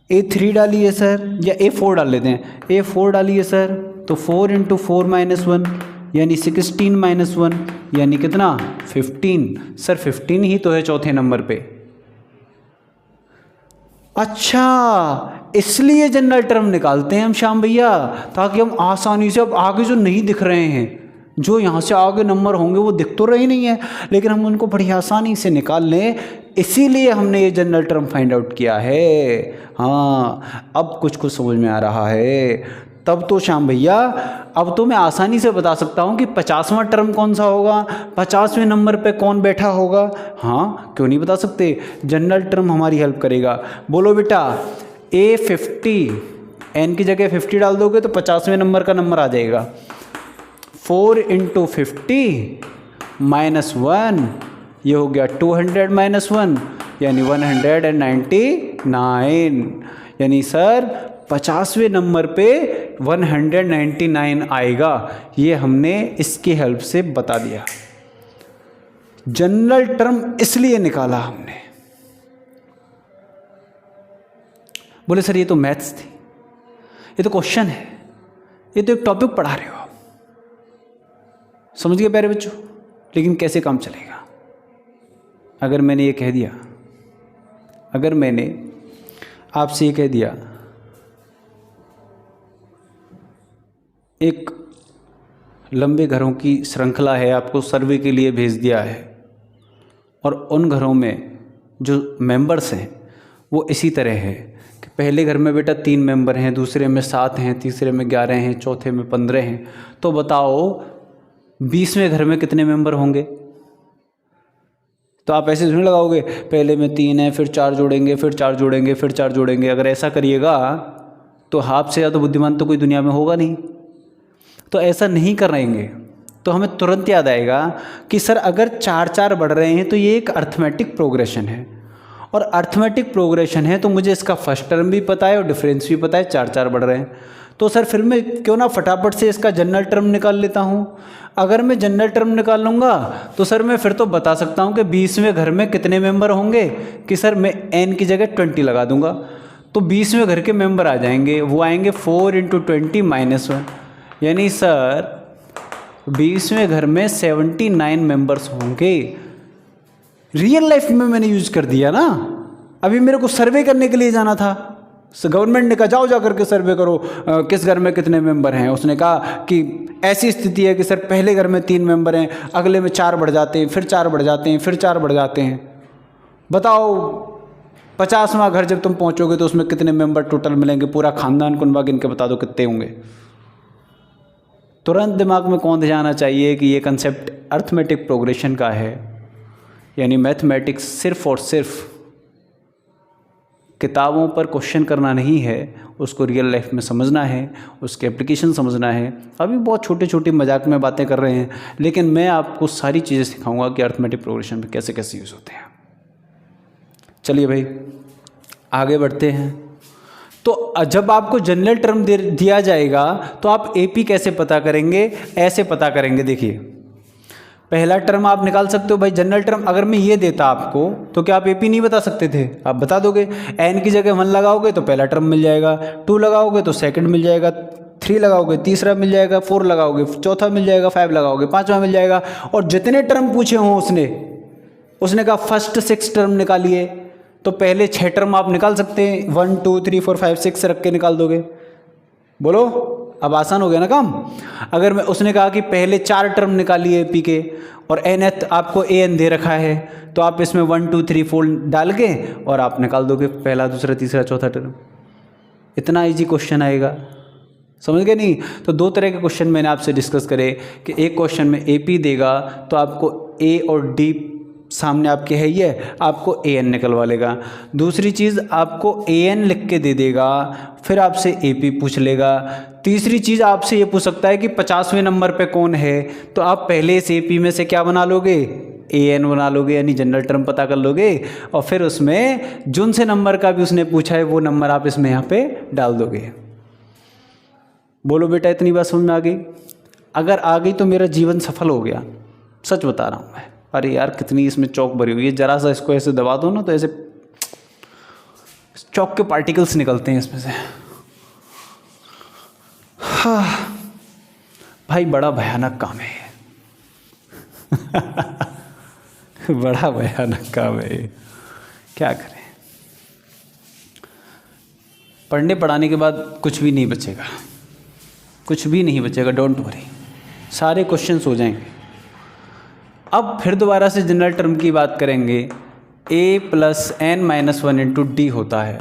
A3 डालिए सर, या A4 डाल लेते हैं, A4 डालिए सर तो 4 × 4 - 1 यानी 16 - 1 यानी कितना 15। सर 15 ही तो है चौथे नंबर पे। अच्छा इसलिए जनरल टर्म निकालते हैं हम श्याम भैया, ताकि हम आसानी से अब आगे जो नहीं दिख रहे हैं, जो यहाँ से आगे नंबर होंगे वो दिख तो रहे नहीं है, लेकिन हम उनको बड़ी आसानी से निकाल लें, इसीलिए हमने ये जनरल टर्म फाइंड आउट किया है। हाँ अब कुछ समझ में आ रहा है। तब तो श्याम भैया अब तो मैं आसानी से बता सकता हूँ कि 50वां टर्म कौन सा होगा, 50वें नंबर पे कौन बैठा होगा। हाँ क्यों नहीं बता सकते, जनरल टर्म हमारी हेल्प करेगा। बोलो बेटा A50, n की जगह 50 डाल दोगे तो 50वें नंबर का नंबर आ जाएगा। 4 × 50 - 1 ये हो गया 200 - 1 यानी 199, यानी सर 50वें नंबर पे 199 आएगा। ये हमने इसकी हेल्प से बता दिया। जनरल टर्म इसलिए निकाला हमने। बोले सर ये तो मैथ्स थी, ये तो क्वेश्चन है, ये तो एक टॉपिक पढ़ा रहे हो आप, समझ गए प्यारे बच्चों। लेकिन कैसे काम चलेगा? अगर मैंने ये कह दिया, अगर मैंने आपसे ये कह दिया एक लंबे घरों की श्रृंखला है, आपको सर्वे के लिए भेज दिया है, और उन घरों में जो मेंबर्स हैं वो इसी तरह है कि पहले घर में बेटा 3 मेंबर हैं, दूसरे में 7 हैं, तीसरे में 11 हैं, चौथे में 15 हैं। तो बताओ 20वें घर में कितने मेंबर होंगे? तो आप ऐसे नहीं लगाओगे पहले में 3 है, फिर 4 जोड़ेंगे, फिर 4 जोड़ेंगे, फिर 4 जोड़ेंगे। अगर ऐसा करिएगा तो आप से ज़्यादा बुद्धिमान तो कोई दुनिया में होगा नहीं। तो ऐसा नहीं करेंगे तो हमें तुरंत याद आएगा कि सर अगर 4-4 बढ़ रहे हैं तो ये एक अर्थमेटिक प्रोग्रेशन है, और अर्थमेटिक प्रोग्रेशन है तो मुझे इसका फर्स्ट टर्म भी पता है और डिफरेंस भी पता है, 4-4 बढ़ रहे हैं। तो सर फिर मैं क्यों ना फटाफट से इसका जनरल टर्म निकाल लेता हूँ। अगर मैं जनरल टर्म निकाल लूँगा तो सर मैं फिर तो बता सकता हूँ कि 20वें घर में कितने मेंबर होंगे, कि सर मैं n की जगह 20 लगा दूँगा तो 20वें घर के मेंबर आ जाएंगे, वो आएंगे 4 × 20 - 1 यानी सर 20वें घर में 79 मेंबर्स होंगे। रियल लाइफ में मैंने यूज कर दिया ना। अभी मेरे को सर्वे करने के लिए जाना था, गवर्नमेंट ने कहा जाओ जा करके सर्वे करो किस घर में कितने मेंबर हैं। उसने कहा कि ऐसी स्थिति है कि सर पहले घर में 3 मेंबर हैं, अगले में 4 बढ़ जाते हैं, फिर 4 बढ़ जाते हैं, फिर 4 बढ़ जाते हैं। बताओ 50वां घर जब तुम पहुंचोगे तो उसमें कितने मेंबर टोटल मिलेंगे, पूरा खानदान कुनबा गिन के बता दो कितने होंगे। तुरंत दिमाग में कौन जाना चाहिए कि ये कंसेप्ट अर्थमेटिक प्रोग्रेशन का है, यानी मैथमेटिक्स सिर्फ और सिर्फ किताबों पर क्वेश्चन करना नहीं है, उसको रियल लाइफ में समझना है, उसके एप्लीकेशन समझना है। अभी बहुत छोटी छोटी मजाक में बातें कर रहे हैं, लेकिन मैं आपको सारी चीज़ें सिखाऊंगा कि अर्थमेटिक प्रोग्रेशन में कैसे कैसे यूज़ होते हैं। चलिए भाई आगे बढ़ते हैं। तो जब आपको जनरल टर्म दिया जाएगा तो आप एपी कैसे पता करेंगे? ऐसे पता करेंगे। देखिए पहला टर्म आप निकाल सकते हो भाई जनरल टर्म। अगर मैं ये देता आपको तो क्या आप एपी नहीं बता सकते थे? आप बता दोगे। एन की जगह 1 लगाओगे तो पहला टर्म मिल जाएगा, 2 लगाओगे तो सेकंड मिल जाएगा, 3 लगाओगे तीसरा मिल जाएगा, 4 लगाओगे चौथा मिल जाएगा, 5 लगाओगे 5वां मिल जाएगा। और जितने टर्म पूछे हों उसने कहा फर्स्ट 6 टर्म निकालिए, तो पहले 6 टर्म आप निकाल सकते हैं। 1 2 3 4 5 6 रख के निकाल दोगे। बोलो अब आसान हो गया ना काम। अगर मैं उसने कहा कि पहले 4 टर्म निकालिए पी के, और nth आपको an दे रखा है, तो आप इसमें 1 2 3 4 डाल के और आप निकाल दोगे पहला दूसरा तीसरा चौथा टर्म। इतना इजी क्वेश्चन आएगा, समझ गए नहीं? तो 2 तरह के क्वेश्चन मैंने आपसे डिस्कस करे कि एक क्वेश्चन में AP देगा तो आपको A और D सामने आपके है ये, आपको an निकलवा लेगा। दूसरी चीज़ आपको an लिख के दे देगा, फिर आपसे AP पूछ लेगा। तीसरी चीज़ आपसे ये पूछ सकता है कि 50वें नंबर पे कौन है, तो आप पहले इस AP में से क्या बना लोगे, an बना लोगे, यानी जनरल टर्म पता कर लोगे, और फिर उसमें जिन से नंबर का भी उसने पूछा है वो नंबर आप इसमें यहाँ पे डाल दोगे। बोलो बेटा, इतनी बात समझ में आ गई? अगर आ गई तो मेरा जीवन सफल हो गया, सच बता रहा हूँ मैं। अरे यार कितनी इसमें चौक भरी हुई है, ज़रा सा इसको ऐसे दबा दो ना तो ऐसे चौक के पार्टिकल्स निकलते हैं इसमें से। हाँ भाई, बड़ा भयानक काम है बड़ा भयानक काम है, क्या करें। पढ़ने पढ़ाने के बाद कुछ भी नहीं बचेगा, कुछ भी नहीं बचेगा, डोंट वरी, सारे क्वेश्चंस हो जाएंगे। अब फिर दोबारा से जनरल टर्म की बात करेंगे। a + n-1 इंटू डी होता है।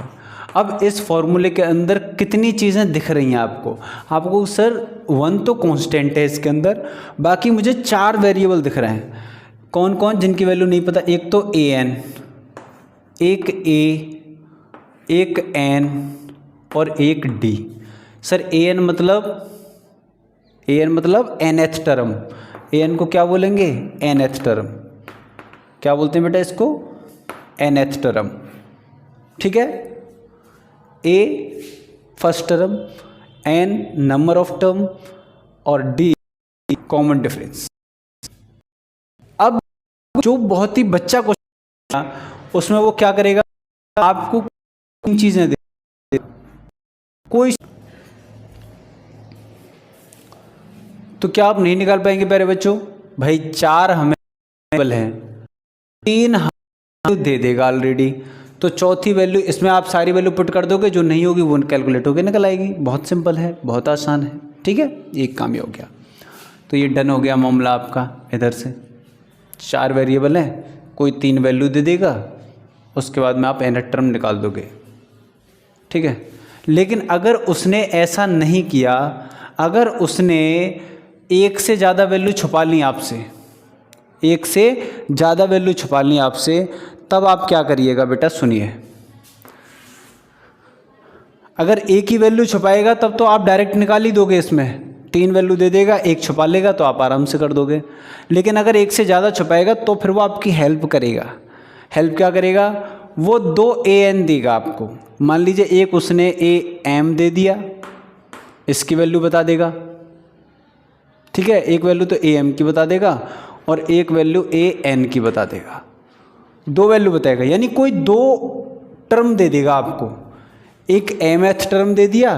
अब इस फॉर्मूले के अंदर कितनी चीज़ें दिख रही हैं आपको सर 1 तो कांस्टेंट है इसके अंदर, बाकी मुझे 4 वेरिएबल दिख रहे हैं। कौन कौन, जिनकी वैल्यू नहीं पता? एक तो an, एक a, एक n और एक d। सर an मतलब nth टर्म, an को क्या बोलेंगे, nth टर्म। क्या बोलते हैं बेटा इसको, nth टर्म, ठीक है। a first term, n number of term और d कॉमन डिफरेंस। अब जो बहुत ही बच्चा क्वेश्चन उसमें वो क्या करेगा, आपको तीन चीजें दे, कोई तो क्या आप नहीं निकाल पाएंगे प्यारे बच्चों? भाई 4 हमें हैं, 3 हमें दे देगा ऑलरेडी, तो चौथी वैल्यू इसमें आप सारी वैल्यू पुट कर दोगे, जो नहीं होगी वो कैलकुलेट होकर निकल आएगी। बहुत सिंपल है, बहुत आसान है, ठीक है। एक काम ये हो गया, तो ये डन हो गया मामला आपका। इधर से 4 वेरिएबल हैं, कोई 3 वैल्यू दे देगा, उसके बाद में आप nth टर्म निकाल दोगे, ठीक है। लेकिन अगर उसने ऐसा नहीं किया, अगर उसने एक से ज़्यादा वैल्यू छुपा ली आपसे, एक से ज़्यादा वैल्यू छुपा ली आपसे, तब आप क्या करिएगा बेटा, सुनिए। अगर एक ही वैल्यू छुपाएगा तब तो आप डायरेक्ट निकाल ही दोगे, इसमें 3 वैल्यू दे देगा, एक छुपा लेगा तो आप आराम से कर दोगे। लेकिन अगर एक से ज़्यादा छुपाएगा तो फिर वो आपकी हेल्प करेगा। हेल्प क्या करेगा, वो 2 an देगा आपको। मान लीजिए एक उसने am दे दिया, इसकी वैल्यू बता देगा, ठीक है। एक वैल्यू तो am की बता देगा और एक वैल्यू an की बता देगा, 2 वैल्यू बताएगा। यानी कोई 2 टर्म दे देगा आपको, एक mth टर्म दे दिया,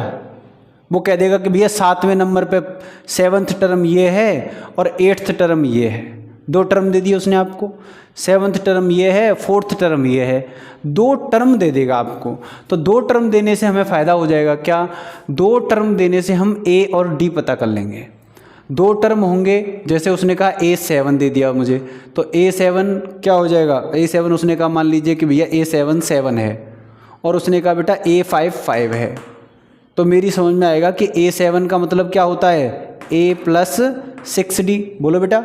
वो कह देगा कि भैया 7वें नंबर पे 7th टर्म ये है और 8th टर्म ये है। 2 टर्म दे दिए उसने आपको, 7th टर्म ये है, 4th टर्म ये है, 2 टर्म दे देगा आपको। तो 2 टर्म देने से हमें फ़ायदा हो जाएगा क्या, 2 टर्म देने से हम a और d पता कर लेंगे। 2 टर्म होंगे, जैसे उसने कहा a7 दे दिया मुझे, तो a7 क्या हो जाएगा, a7 उसने कहा मान लीजिए कि भैया a7 7 है और उसने कहा बेटा a5 5 है, तो मेरी समझ में आएगा कि a7 का मतलब क्या होता है, a + 6d। बोलो बेटा,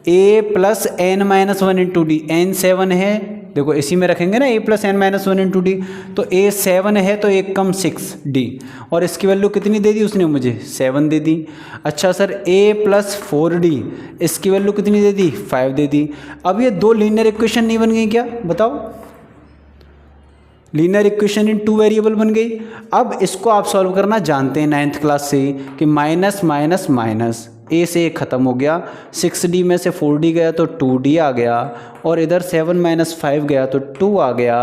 a + n-1 into D, n7 है, देखो इसी में रखेंगे ना, a + n-1 इंटू डी, तो a7 है तो 1 कम 6d, और इसकी वैल्यू कितनी दे दी उसने मुझे, 7 दे दी। अच्छा सर a + 4d, इसकी वैल्यू कितनी दे दी, 5 दे दी। अब ये 2 लीनियर इक्वेशन नहीं बन गई क्या, बताओ, लीनियर इक्वेशन इन 2 वेरिएबल बन गई। अब इसको आप सॉल्व करना जानते हैं 9th क्लास से कि माइनस माइनस माइनस, a से 1 ख़त्म हो गया, 6d में से 4d गया तो 2d आ गया, और इधर 7 - 5 गया तो 2 आ गया।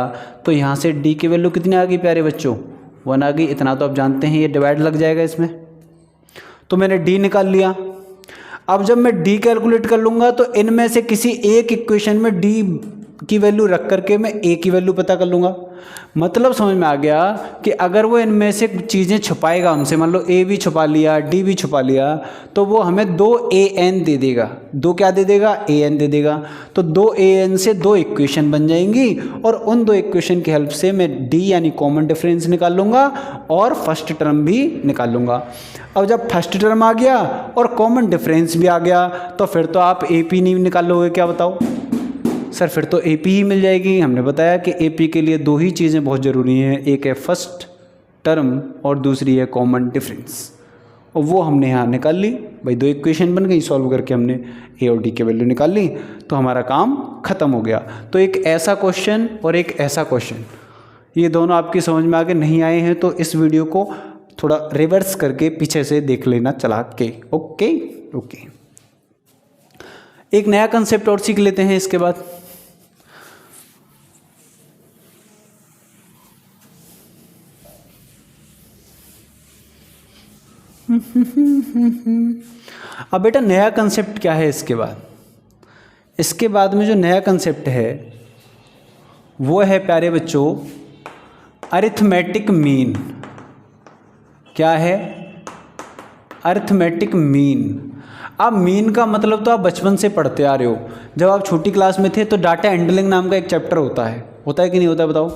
तो यहाँ से d की वैल्यू कितनी आ गई प्यारे बच्चों, 1 आ गई। इतना तो आप जानते हैं, ये डिवाइड लग जाएगा इसमें, तो मैंने d निकाल लिया। अब जब मैं d कैलकुलेट कर लूँगा तो इनमें से किसी एक इक्वेशन में d की वैल्यू रख करके मैं a की वैल्यू पता कर लूँगा। मतलब समझ में आ गया कि अगर वो इनमें से चीज़ें छुपाएगा हमसे, मान लो a भी छुपा लिया, d भी छुपा लिया, तो वो हमें 2 an दे देगा। 2 क्या दे देगा, an दे देगा। तो 2 an से 2 इक्वेशन बन जाएंगी, और उन 2 इक्वेशन की हेल्प से मैं d यानी कॉमन डिफरेंस निकाल लूँगा और फर्स्ट टर्म भी निकाल लूँगा। अब जब फर्स्ट टर्म आ गया और कॉमन डिफरेंस भी आ गया, तो फिर तो आप AP नहीं निकाल लोगे, क्या बताओ, सर फिर तो AP ही मिल जाएगी। हमने बताया कि AP के लिए दो ही चीज़ें बहुत ज़रूरी हैं, एक है फर्स्ट टर्म और दूसरी है कॉमन डिफरेंस, और वो हमने यहाँ निकाल ली भाई। दो इक्वेशन बन गई, सॉल्व करके हमने A और D की वैल्यू निकाल ली, तो हमारा काम ख़त्म हो गया। तो एक ऐसा क्वेश्चन और एक ऐसा क्वेश्चन, ये दोनों आपकी समझ में आगे नहीं आए हैं तो इस वीडियो को थोड़ा रिवर्स करके पीछे से देख लेना चला के। ओके ओके, एक नया कंसेप्ट और सीख लेते हैं इसके बाद। अब बेटा नया कंसेप्ट क्या है इसके बाद? इसके बाद में जो नया कंसेप्ट है वो है प्यारे बच्चों अरिथमेटिक मीन। क्या है? Arithmetic mean. अब मीन का मतलब तो आप बचपन से पढ़ते आ रहे हो। जब आप छोटी क्लास में थे तो डाटा हैंडलिंग नाम का एक चैप्टर होता है कि नहीं होता है बताओ?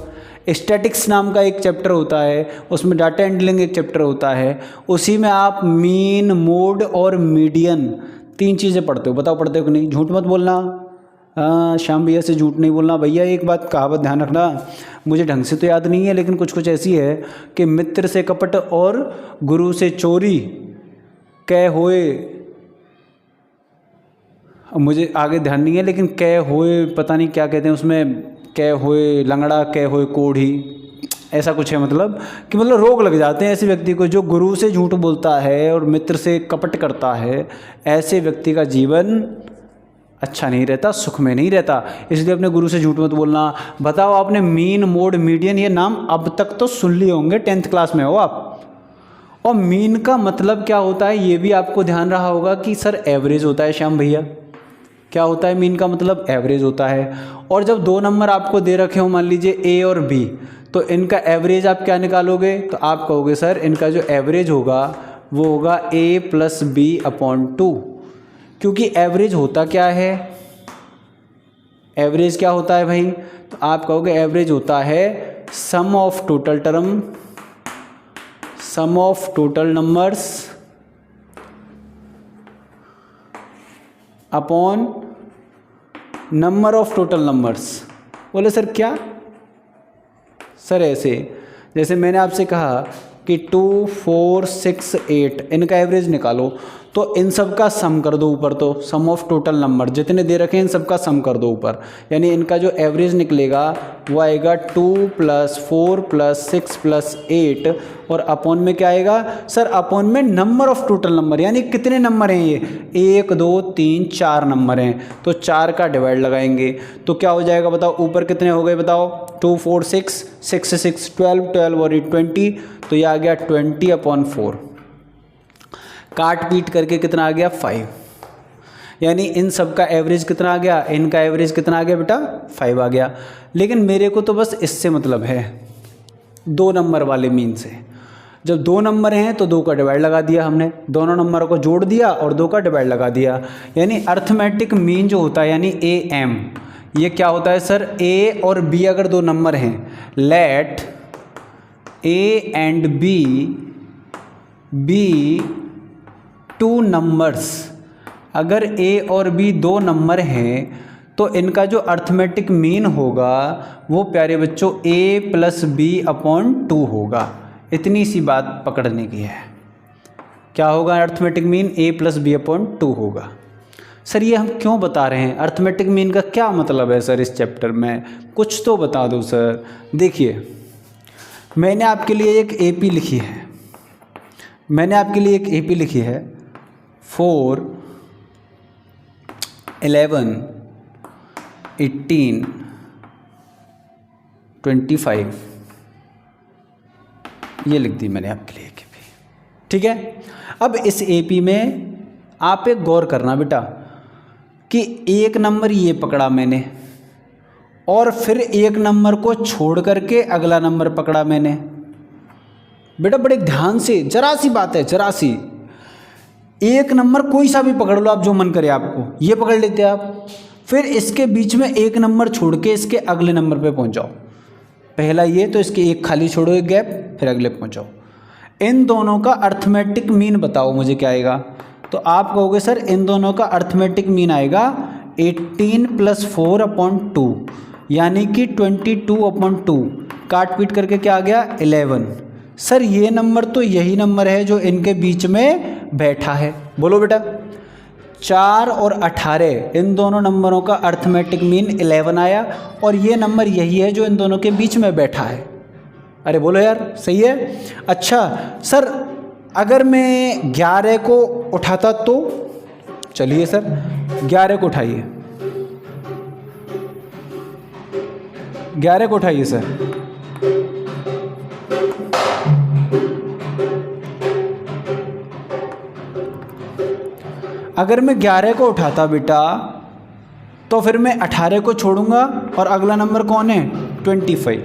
स्टैटिक्स नाम का एक चैप्टर होता है, उसमें डाटा हैंडलिंग एक चैप्टर होता है। उसी में आप मीन, मोड और मीडियन तीन चीज़ें पढ़ते हो। बताओ पढ़ते हो कि नहीं? झूठ मत बोलना। हाँ, श्याम भैया से झूठ नहीं बोलना। भैया एक बात कहावत ध्यान रखना, मुझे ढंग से तो याद नहीं है लेकिन कुछ कुछ ऐसी है कि मित्र से कपट और गुरु से चोरी कै होए, मुझे आगे ध्यान नहीं है लेकिन कै होए पता नहीं क्या कहते हैं उसमें, कै होए लंगड़ा कै होए कोढ़ी, ऐसा कुछ है। मतलब कि मतलब रोग लग जाते हैं ऐसे व्यक्ति को जो गुरु से झूठ बोलता है और मित्र से कपट करता है। ऐसे व्यक्ति का जीवन अच्छा नहीं रहता, सुख में नहीं रहता। इसलिए अपने गुरु से झूठ मत बोलना। बताओ आपने मीन, मोड, मीडियन ये नाम अब तक तो सुन लिए होंगे, 10th क्लास में हो आप। और मीन का मतलब क्या होता है ये भी आपको ध्यान रहा होगा कि सर एवरेज होता है। श्याम भैया क्या होता है मीन का मतलब? एवरेज होता है। और जब दो नंबर आपको दे रखे हो, मान लीजिए A और B, तो इनका एवरेज आप क्या निकालोगे? तो आप कहोगे सर इनका जो एवरेज होगा वो होगा A + B/2। क्योंकि एवरेज होता क्या है? एवरेज क्या होता है भाई? तो आप कहोगे एवरेज होता है sum of total term, sum of total numbers upon number of total numbers. बोले सर क्या? सर ऐसे, जैसे मैंने आपसे कहा कि 2, 4, 6, 8 इनका एवरेज निकालो, तो इन सब का सम कर दो ऊपर। तो सम ऑफ टोटल नंबर जितने दे रखे हैं इन सब का सम कर दो ऊपर, यानी इनका जो एवरेज निकलेगा वो आएगा 2 + 4 + 6 + 8। और अपॉन में क्या आएगा? सर अपॉन में नंबर ऑफ टोटल नंबर, यानी कितने नंबर हैं ये? 1, 2, 3, 4 नंबर हैं। तो 4 का डिवाइड लगाएंगे तो क्या हो जाएगा बताओ? ऊपर कितने हो गए बताओ? 2, 4, 6, 6, 6, 12, 12 और 20, तो ये आ गया 20/4। काट पीट करके कितना आ गया? 5। यानी इन सब का एवरेज कितना आ गया? इनका एवरेज कितना आ गया बेटा? 5 आ गया। लेकिन मेरे को तो बस इससे मतलब है, 2 नंबर वाले मीन से। जब 2 नंबर हैं तो 2 का डिवाइड लगा दिया हमने, दोनों नंबरों को जोड़ दिया और 2 का डिवाइड लगा दिया। यानी अर्थमेटिक मीन जो होता है यानी AM, ये क्या होता है सर? A और B अगर 2 नंबर हैं, let A and B be 2 numbers. अगर A और B 2 नंबर हैं तो इनका जो अर्थमेटिक मीन होगा वो प्यारे बच्चों A + B/2 होगा। इतनी सी बात पकड़ने की है। क्या होगा अर्थमेटिक मीन? A + B/2 होगा। सर ये हम क्यों बता रहे हैं? अर्थमेटिक मीन का क्या मतलब है सर इस चैप्टर में? कुछ तो बता दो सर। देखिए मैंने आपके लिए एक AP लिखी है, 4, 11, 18, 25 ये लिख दी मैंने आपके लिए AP। ठीक है, अब इस AP में आप एक गौर करना बेटा कि एक नंबर ये पकड़ा मैंने और फिर एक नंबर को छोड़ करके अगला नंबर पकड़ा मैंने। बेटा बड़े ध्यान से, जरा सी बात है, जरा सी। एक नंबर कोई सा भी पकड़ लो आप, जो मन करे आपको, ये पकड़ लेते आप। फिर इसके बीच में एक नंबर छोड़ के इसके अगले नंबर पे पहुंच जाओ। पहला ये, तो इसके एक खाली छोड़ो, एक गैप, फिर अगले पहुंच जाओ। इन दोनों का अर्थमेटिक मीन बताओ मुझे क्या आएगा? तो आप कहोगे सर इन दोनों का अर्थमेटिक मीन आएगा 18 + 4/2 यानी कि 22/2, काट पीट करके क्या आ गया 11। सर ये नंबर तो यही नंबर है जो इनके बीच में बैठा है। बोलो बेटा, 4 और 18 इन दोनों नंबरों का अर्थमेटिक मीन 11 आया और ये नंबर यही है जो इन दोनों के बीच में बैठा है। अरे बोलो यार, सही है। अच्छा सर अगर मैं 11 को उठाता तो, चलिए सर 11 को उठाइए, 11 को उठाइए सर। अगर मैं 11 को उठाता बेटा तो फिर मैं 18 को छोड़ूंगा और अगला नंबर कौन है 25।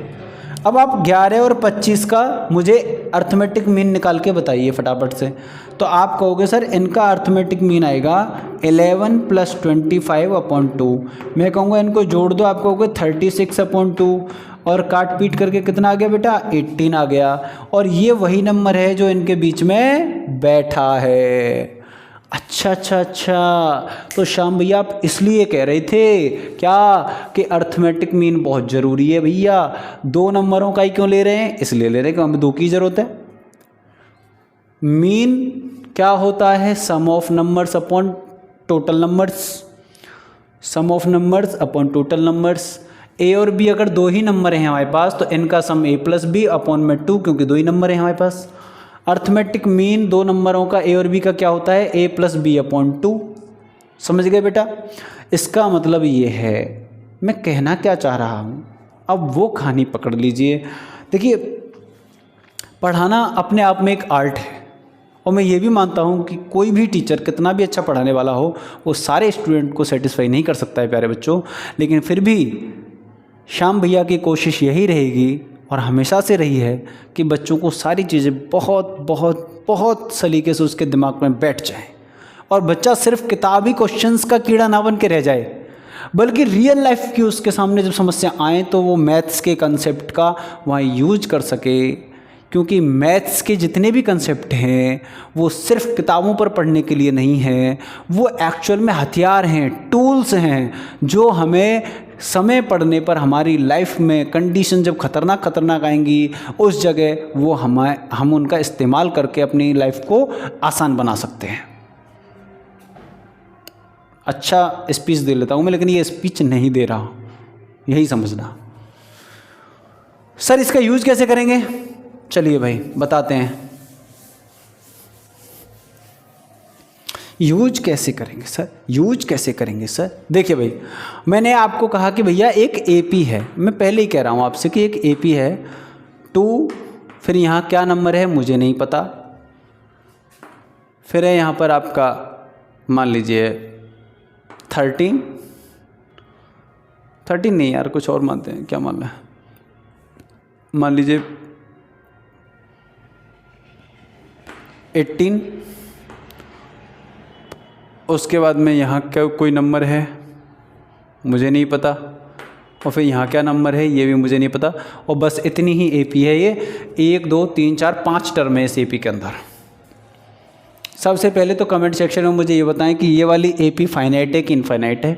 अब आप 11 और 25 का मुझे अर्थमेटिक मीन निकाल के बताइए फटाफट से। तो आप कहोगे सर इनका अर्थमेटिक मीन आएगा 11 + 25/2। मैं कहूँगा इनको जोड़ दो, आप कहोगे 36/2 और काट पीट करके कितना आ गया बेटा 18 आ गया। और ये वही नंबर है जो इनके बीच में बैठा है। अच्छा, तो श्याम भैया आप इसलिए कह रहे थे क्या कि अर्थमेटिक मीन बहुत ज़रूरी है भैया। 2 नंबरों का ही क्यों ले रहे हैं, इसलिए ले रहे हैं कि हमें 2 की ज़रूरत है। मीन क्या होता है, sum of numbers upon total numbers, sum of numbers upon total numbers. A और बी अगर 2 ही नंबर हैं हमारे पास तो इनका सम a + b अपॉन में 2, क्योंकि 2 ही नंबर हैं हमारे पास। अर्थमेटिक मीन 2 नंबरों का ए और बी का क्या होता है a + b/2। समझ गए बेटा। इसका मतलब ये है, मैं कहना क्या चाह रहा हूँ, अब वो कहानी पकड़ लीजिए। देखिए पढ़ाना अपने आप में एक आर्ट है और मैं ये भी मानता हूँ कि कोई भी टीचर कितना भी अच्छा पढ़ाने वाला हो वो सारे स्टूडेंट को सेटिस्फाई नहीं कर सकता है प्यारे बच्चों। लेकिन फिर भी श्याम भैया की कोशिश यही रहेगी और हमेशा से रही है कि बच्चों को सारी चीज़ें बहुत बहुत बहुत सलीके से उसके दिमाग में बैठ जाएं और बच्चा सिर्फ किताबी क्वेश्चंस का कीड़ा ना बन के रह जाए, बल्कि रियल लाइफ की उसके सामने जब समस्या आए तो वो मैथ्स के कंसेप्ट का वहाँ यूज कर सके। क्योंकि मैथ्स के जितने भी कंसेप्ट हैं वो सिर्फ किताबों पर पढ़ने के लिए नहीं हैं, वो एक्चुअल में हथियार हैं, टूल्स हैं जो हमें समय पड़ने पर हमारी लाइफ में कंडीशन जब खतरनाक आएंगी उस जगह वो हम उनका इस्तेमाल करके अपनी लाइफ को आसान बना सकते हैं। अच्छा स्पीच दे लेता हूँ मैं, लेकिन ये स्पीच नहीं दे रहा हूँ, यही समझना। सर इसका यूज कैसे करेंगे, चलिए भाई बताते हैं। यूज कैसे करेंगे सर, यूज कैसे करेंगे सर। देखिए भाई मैंने आपको कहा कि भैया एक एपी है, मैं पहले ही कह रहा हूँ आपसे कि एक एपी है 2, फिर यहाँ क्या नंबर है मुझे नहीं पता, फिर है यहाँ पर आपका मान लीजिए 13 नहीं यार कुछ और मानते हैं, क्या मानना है, मान लीजिए 18, उसके बाद में यहाँ क्या कोई नंबर है मुझे नहीं पता, और फिर यहाँ क्या नंबर है ये भी मुझे नहीं पता, और बस इतनी ही एपी है। ये 1 2 3 4 5 टर्म है इस एपी के अंदर। सबसे पहले तो कमेंट सेक्शन में मुझे ये बताएं कि ये वाली एपी फाइनाइट है कि इनफाइनाइट है।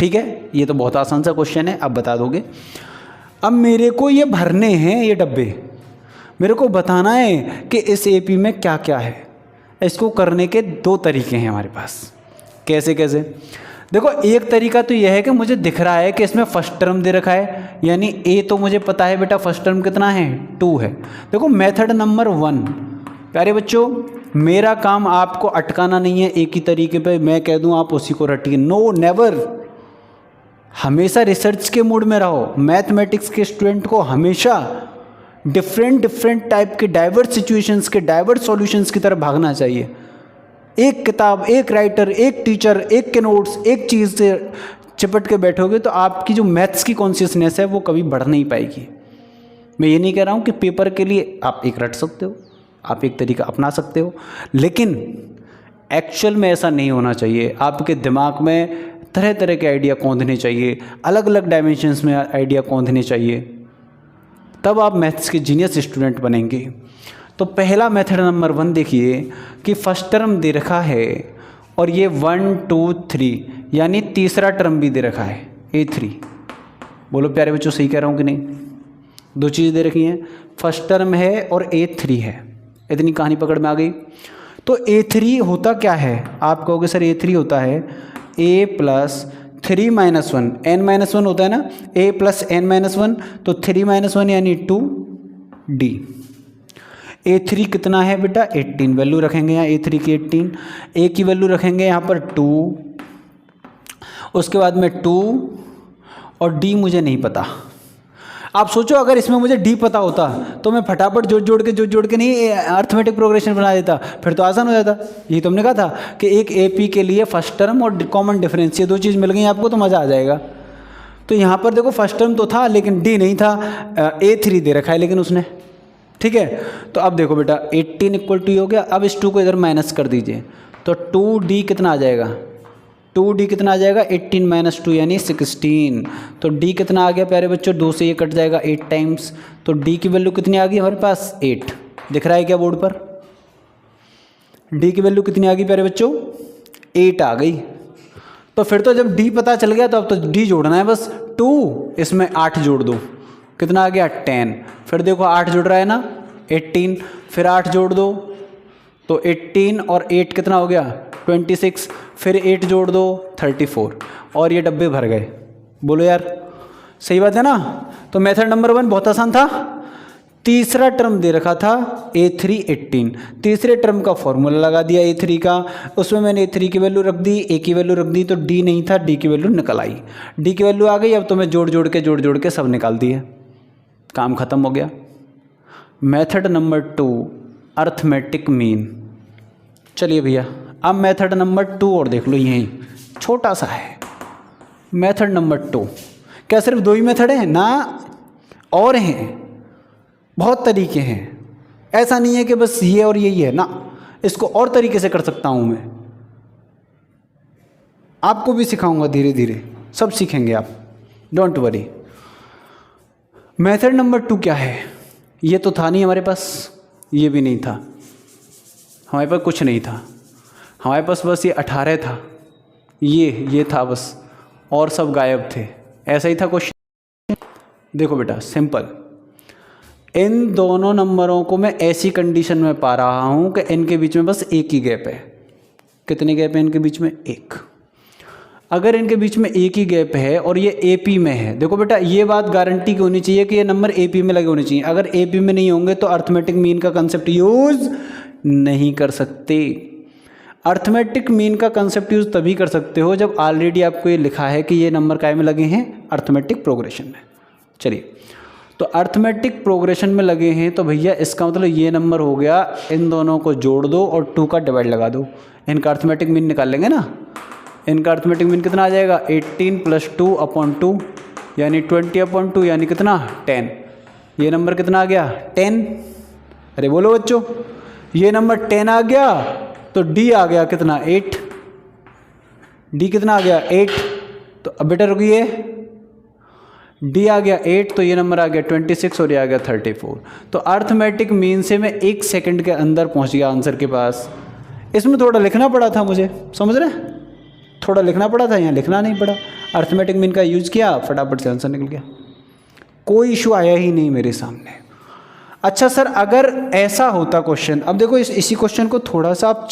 ठीक है, ये तो बहुत आसान सा क्वेश्चन है, आप बता दोगे। अब मेरे को ये भरने हैं ये डब्बे, मेरे को बताना है कि इस एपी में क्या क्या है। इसको करने के 2 तरीके हैं हमारे पास। कैसे कैसे, देखो एक तरीका तो यह है कि मुझे दिख रहा है कि इसमें फर्स्ट टर्म दे रखा है, यानी ए तो मुझे पता है बेटा फर्स्ट टर्म कितना है 2 है। देखो मेथड नंबर 1, प्यारे बच्चों मेरा काम आपको अटकाना नहीं है एक ही तरीके पे मैं कह दूं आप उसी को रटिए, नो नेवर। हमेशा रिसर्च के मूड में रहो। मैथमेटिक्स के स्टूडेंट को हमेशा डिफरेंट टाइप के डाइवर्स सिचुएशंस के डाइवर्स सॉल्यूशंस की तरफ भागना चाहिए। एक किताब, एक राइटर, एक टीचर, एक के नोट्स, एक चीज़ से चिपट के बैठोगे तो आपकी जो मैथ्स की कॉन्शियसनेस है वो कभी बढ़ नहीं पाएगी। मैं ये नहीं कह रहा हूँ कि पेपर के लिए आप एक रट सकते हो, आप एक तरीका अपना सकते हो, लेकिन एक्चुअल में ऐसा नहीं होना चाहिए। आपके दिमाग में तरह तरह के आइडिया कौंधने चाहिए, अलग अलग डायमेंशंस में आइडिया कौंधने चाहिए, तब आप मैथ्स के जीनियस स्टूडेंट बनेंगे। तो पहला मेथड नंबर 1 देखिए कि फर्स्ट टर्म दे रखा है और ये 1 2 3 यानी तीसरा टर्म भी दे रखा है A3। बोलो प्यारे बच्चों सही कह रहा हूँ कि नहीं? दो चीज़ें दे रखी हैं, फर्स्ट टर्म है और A3 है। इतनी कहानी पकड़ में आ गई। तो A3 होता क्या है? आप कहोगे सर A3 होता है A plus 3 minus 1, n minus 1 होता है ना, A प्लस n माइनस 1, तो 3 माइनस 1 यानी 2D। A3 कितना है बेटा? 18। वैल्यू रखेंगे यहाँ A3 की 18, A की वैल्यू रखेंगे यहाँ पर 2, उसके बाद में 2 और D मुझे नहीं पता। आप सोचो अगर इसमें मुझे D पता होता तो मैं फटाफट जोड़ के नहीं अर्थमेटिक प्रोग्रेशन बना देता, फिर तो आसान हो जाता। यही तो हमने कहा था कि एक AP के लिए फर्स्ट टर्म और कॉमन डिफरेंस, ये दो चीज़ मिल गई आपको तो मज़ा आ जाएगा। तो यहाँ पर देखो फर्स्ट टर्म तो था लेकिन D नहीं था, A3 दे रखा है लेकिन उसने, ठीक है। तो अब देखो बेटा 18 इक्वल टू हो गया। अब इस 2 को इधर माइनस कर दीजिए तो 2D कितना आ जाएगा? 2D कितना आ जाएगा? 18 माइनस 2 यानी 16। तो D कितना आ गया प्यारे बच्चों? 2 से ये कट जाएगा 8 टाइम्स, तो D की वैल्यू कितनी आ गई हमारे पास? 8। दिख रहा है क्या बोर्ड पर? D की वैल्यू कितनी आ गई प्यारे बच्चों? 8 आ गई। तो फिर तो जब D पता चल गया तो अब तो D जोड़ना है बस। 2 इसमें 8 जोड़ दो, कितना आ गया? 10। फिर देखो 8 जुड़ रहा है ना, 18, फिर 8 जोड़ दो तो 18 और 8 कितना हो गया? 26, फिर 8 जोड़ दो 34, और ये डब्बे भर गए। बोलो यार सही बात है ना? तो मेथड नंबर 1 बहुत आसान था। तीसरा टर्म दे रखा था A3 18, तीसरे टर्म का फॉर्मूला लगा दिया A3 का, उसमें मैंने A3 की वैल्यू रख दी, A की वैल्यू रख दी, तो D नहीं था, D की वैल्यू निकल आई। D की वैल्यू आ गई, अब तो मैं जोड़ के सब निकाल दिए, काम खत्म हो गया। Method number 2 arithmetic mean. चलिए भैया अब मेथड नंबर 2 और देख लो, यही छोटा सा है मेथड नंबर 2। क्या सिर्फ 2 ही मेथड है ना? और हैं, बहुत तरीके हैं। ऐसा नहीं है कि बस ये और यही है ना, इसको और तरीके से कर सकता हूं मैं। आपको भी सिखाऊंगा, धीरे धीरे सब सीखेंगे आप, डोंट वरी। मेथड नंबर 2 क्या है? ये तो था नहीं हमारे पास, ये भी नहीं था, हमारे पास कुछ नहीं था, हमारे पास बस ये 18 था, ये था बस, और सब गायब थे। ऐसा ही था क्वेश्चन। देखो बेटा सिंपल, इन दोनों नंबरों को मैं ऐसी कंडीशन में पा रहा हूं कि इनके बीच में बस एक ही गैप है। कितने गैप है इनके बीच में? एक। अगर इनके बीच में एक ही गैप है और ये AP में है, देखो बेटा ये बात गारंटी की होनी चाहिए कि ये नंबर AP में लगे होने चाहिए। अगर AP में नहीं होंगे तो अर्थमेटिक मीन का कंसेप्ट यूज नहीं कर सकते। अर्थमेटिक मीन का कंसेप्ट यूज तभी कर सकते हो जब ऑलरेडी आपको ये लिखा है कि ये नंबर काय में लगे हैं? अर्थमेटिक प्रोग्रेशन में। चलिए, तो अर्थमेटिक प्रोग्रेशन में लगे हैं तो भैया इसका मतलब ये नंबर हो गया, इन दोनों को जोड़ दो और 2 का डिवाइड लगा दो, इनका अर्थमेटिक मीन निकाल लेंगे ना। इनका अर्थमेटिक मीन कितना आ जाएगा? 18 + 2/2 यानी 20/2 यानी कितना? 10। ये नंबर कितना आ गया? 10। अरे बोलो बच्चों, ये नंबर 10 आ गया तो D आ गया कितना? 8। D कितना आ गया? 8। तो अब बेटा रुकिए, D आ गया 8 तो ये नंबर आ गया 26 और ये आ गया 34। तो अर्थमेटिक मीन से मैं 1 सेकंड के अंदर पहुंच गया आंसर के पास। इसमें थोड़ा लिखना पड़ा था मुझे, समझ रहे? थोड़ा लिखना पड़ा था, यहाँ लिखना नहीं पड़ा। अर्थमेटिक मीन का यूज किया, फटाफट से आंसर निकल गया, कोई इशू आया ही नहीं मेरे सामने। अच्छा सर अगर ऐसा होता क्वेश्चन, अब देखो इसी क्वेश्चन को थोड़ा सा आप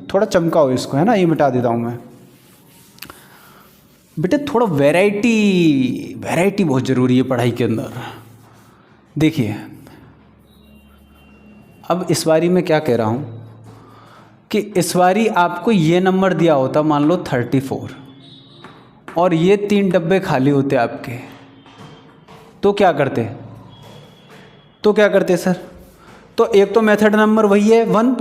थोड़ा चमकाओ इसको, है ना, ये मिटा देता हूँ मैं बेटे। थोड़ा वैरायटी बहुत ज़रूरी है पढ़ाई के अंदर। देखिए अब इस बारी मैं क्या कह रहा हूँ कि इस बारी आपको ये नंबर दिया होता, मान लो 34, और ये 3 डब्बे खाली होते आपके, तो क्या करते सर? तो एक तो मेथड नंबर वही है 1,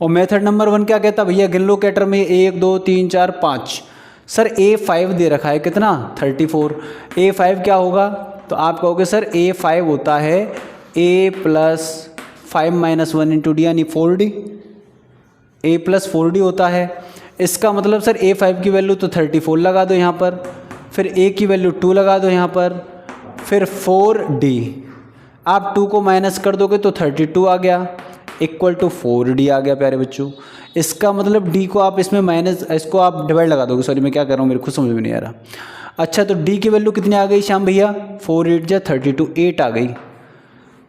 और मेथड नंबर 1 क्या कहता भैया? गिन लो कैटर में 1 2 3 4 5। सर A5 दे रखा है कितना? 34। A5 क्या होगा? तो आप कहोगे सर A5 होता है A + 5 - 1 × D यानी 4D। A + 4D होता है। इसका मतलब सर A5 की वैल्यू तो 34 लगा दो यहाँ पर, फिर A की वैल्यू 2 लगा दो यहाँ पर, फिर 4D। आप 2 को माइनस कर दोगे तो 32 आ गया। इक्वल टू 4D आ गया प्यारे बच्चों। इसका मतलब D को आप इसमें माइनस, इसको आप डिवाइड लगा दोगे, सॉरी मैं क्या कर रहा हूँ मेरे खुद समझ में नहीं आ रहा। अच्छा तो D की वैल्यू कितनी आ गई श्याम भैया, 4 8 जा 32, 8 आ गई।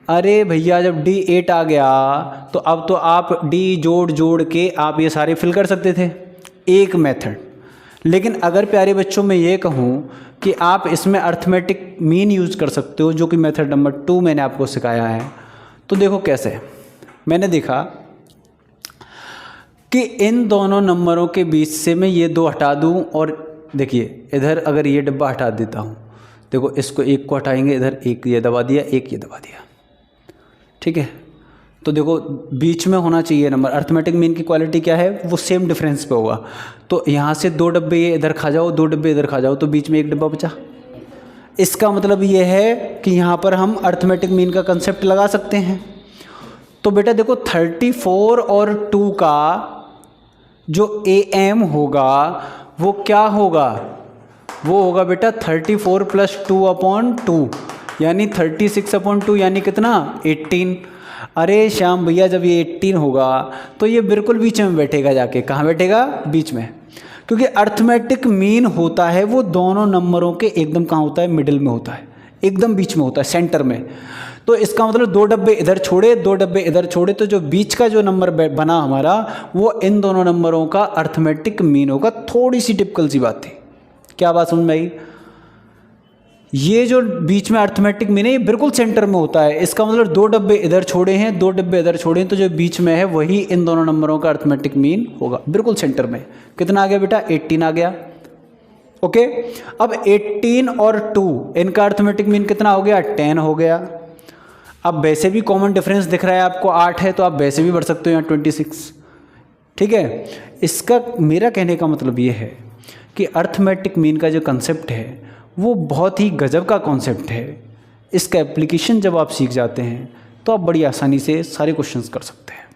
अरे भैया जब D 8 आ गया तो अब तो आप D जोड़ के आप ये सारे फिल कर सकते थे, एक मेथड। लेकिन अगर प्यारे बच्चों मैं ये कहूँ कि आप इसमें अर्थमेटिक मीन यूज़ कर सकते हो, जो कि मेथड नंबर 2 मैंने आपको सिखाया है। तो देखो कैसे, मैंने देखा कि इन दोनों नंबरों के बीच से मैं ये 2 हटा दूं, और देखिए इधर अगर ये डब्बा हटा देता हूँ, देखो इसको एक को हटाएंगे, इधर एक ये दबा दिया, एक ये दबा दिया, ठीक है। तो देखो बीच में होना चाहिए नंबर, अर्थमेटिक मीन की क्वालिटी क्या है, वो सेम डिफरेंस पे होगा। तो यहाँ से 2 डब्बे ये इधर खा जाओ, 2 डब्बे इधर खा जाओ, तो बीच में एक डब्बा बचा। इसका मतलब ये है कि यहाँ पर हम अर्थमेटिक मीन का कंसेप्ट लगा सकते हैं। तो बेटा देखो 34 और 2 का जो AM होगा वो क्या होगा, वो होगा बेटा 34 + 2/2 यानी 36/2 यानी कितना 18। अरे श्याम भैया जब ये 18 होगा तो ये बिल्कुल बीच में बैठेगा, जाके कहाँ बैठेगा, बीच में। क्योंकि अर्थमेटिक मीन होता है वो दोनों नंबरों के एकदम कहाँ होता है, मिडिल में होता है, एकदम बीच में होता है, सेंटर में। तो इसका मतलब 2 डब्बे इधर छोड़े, 2 डब्बे इधर छोड़े, तो जो बीच का जो नंबर बना हमारा वो इन दोनों नंबरों का अर्थमेटिक मीन होगा। थोड़ी सी टिपिकल सी बात थी, क्या बात समझ में आई। ये जो बीच में अर्थमेटिक मीन है ये बिल्कुल सेंटर में होता है। इसका मतलब 2 डब्बे इधर छोड़े हैं, 2 डब्बे इधर छोड़े हैं, तो जो बीच में है वही इन दोनों नंबरों का अर्थमेटिक मीन होगा, बिल्कुल सेंटर में। कितना आ गया बेटा, 18 आ गया। ओके, अब 18 और 2 इनका अर्थमेटिक मीन कितना हो गया, 10 हो गया। अब वैसे भी कॉमन डिफरेंस दिख रहा है आपको 8 है, तो आप वैसे भी बढ़ सकते हो यहाँ 26, ठीक है। इसका मेरा कहने का मतलब ये है कि अर्थमेटिक मीन का जो कंसेप्ट है वो बहुत ही गजब का कॉन्सेप्ट है। इसका एप्लीकेशन जब आप सीख जाते हैं तो आप बड़ी आसानी से सारे क्वेश्चंस कर सकते हैं।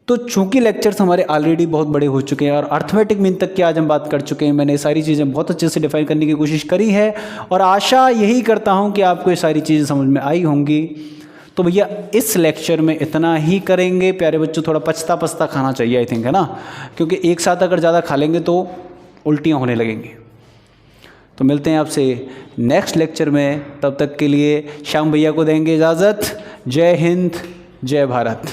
तो चूंकि लेक्चर्स हमारे ऑलरेडी बहुत बड़े हो चुके हैं और अर्थमेटिक मीन तक की आज हम बात कर चुके हैं, मैंने सारी चीज़ें बहुत अच्छे से डिफाइन करने की कोशिश करी है और आशा यही करता हूं कि आपको ये सारी चीज़ें समझ में आई होंगी। तो भैया इस लेक्चर में इतना ही करेंगे प्यारे बच्चों। थोड़ा पछता खाना चाहिए आई थिंक, है ना, क्योंकि एक साथ अगर ज़्यादा खा लेंगे तो उल्टियाँ होने लगेंगी। तो मिलते हैं आपसे नेक्स्ट लेक्चर में, तब तक के लिए श्याम भैया को देंगे इजाज़त। जय हिंद, जय भारत।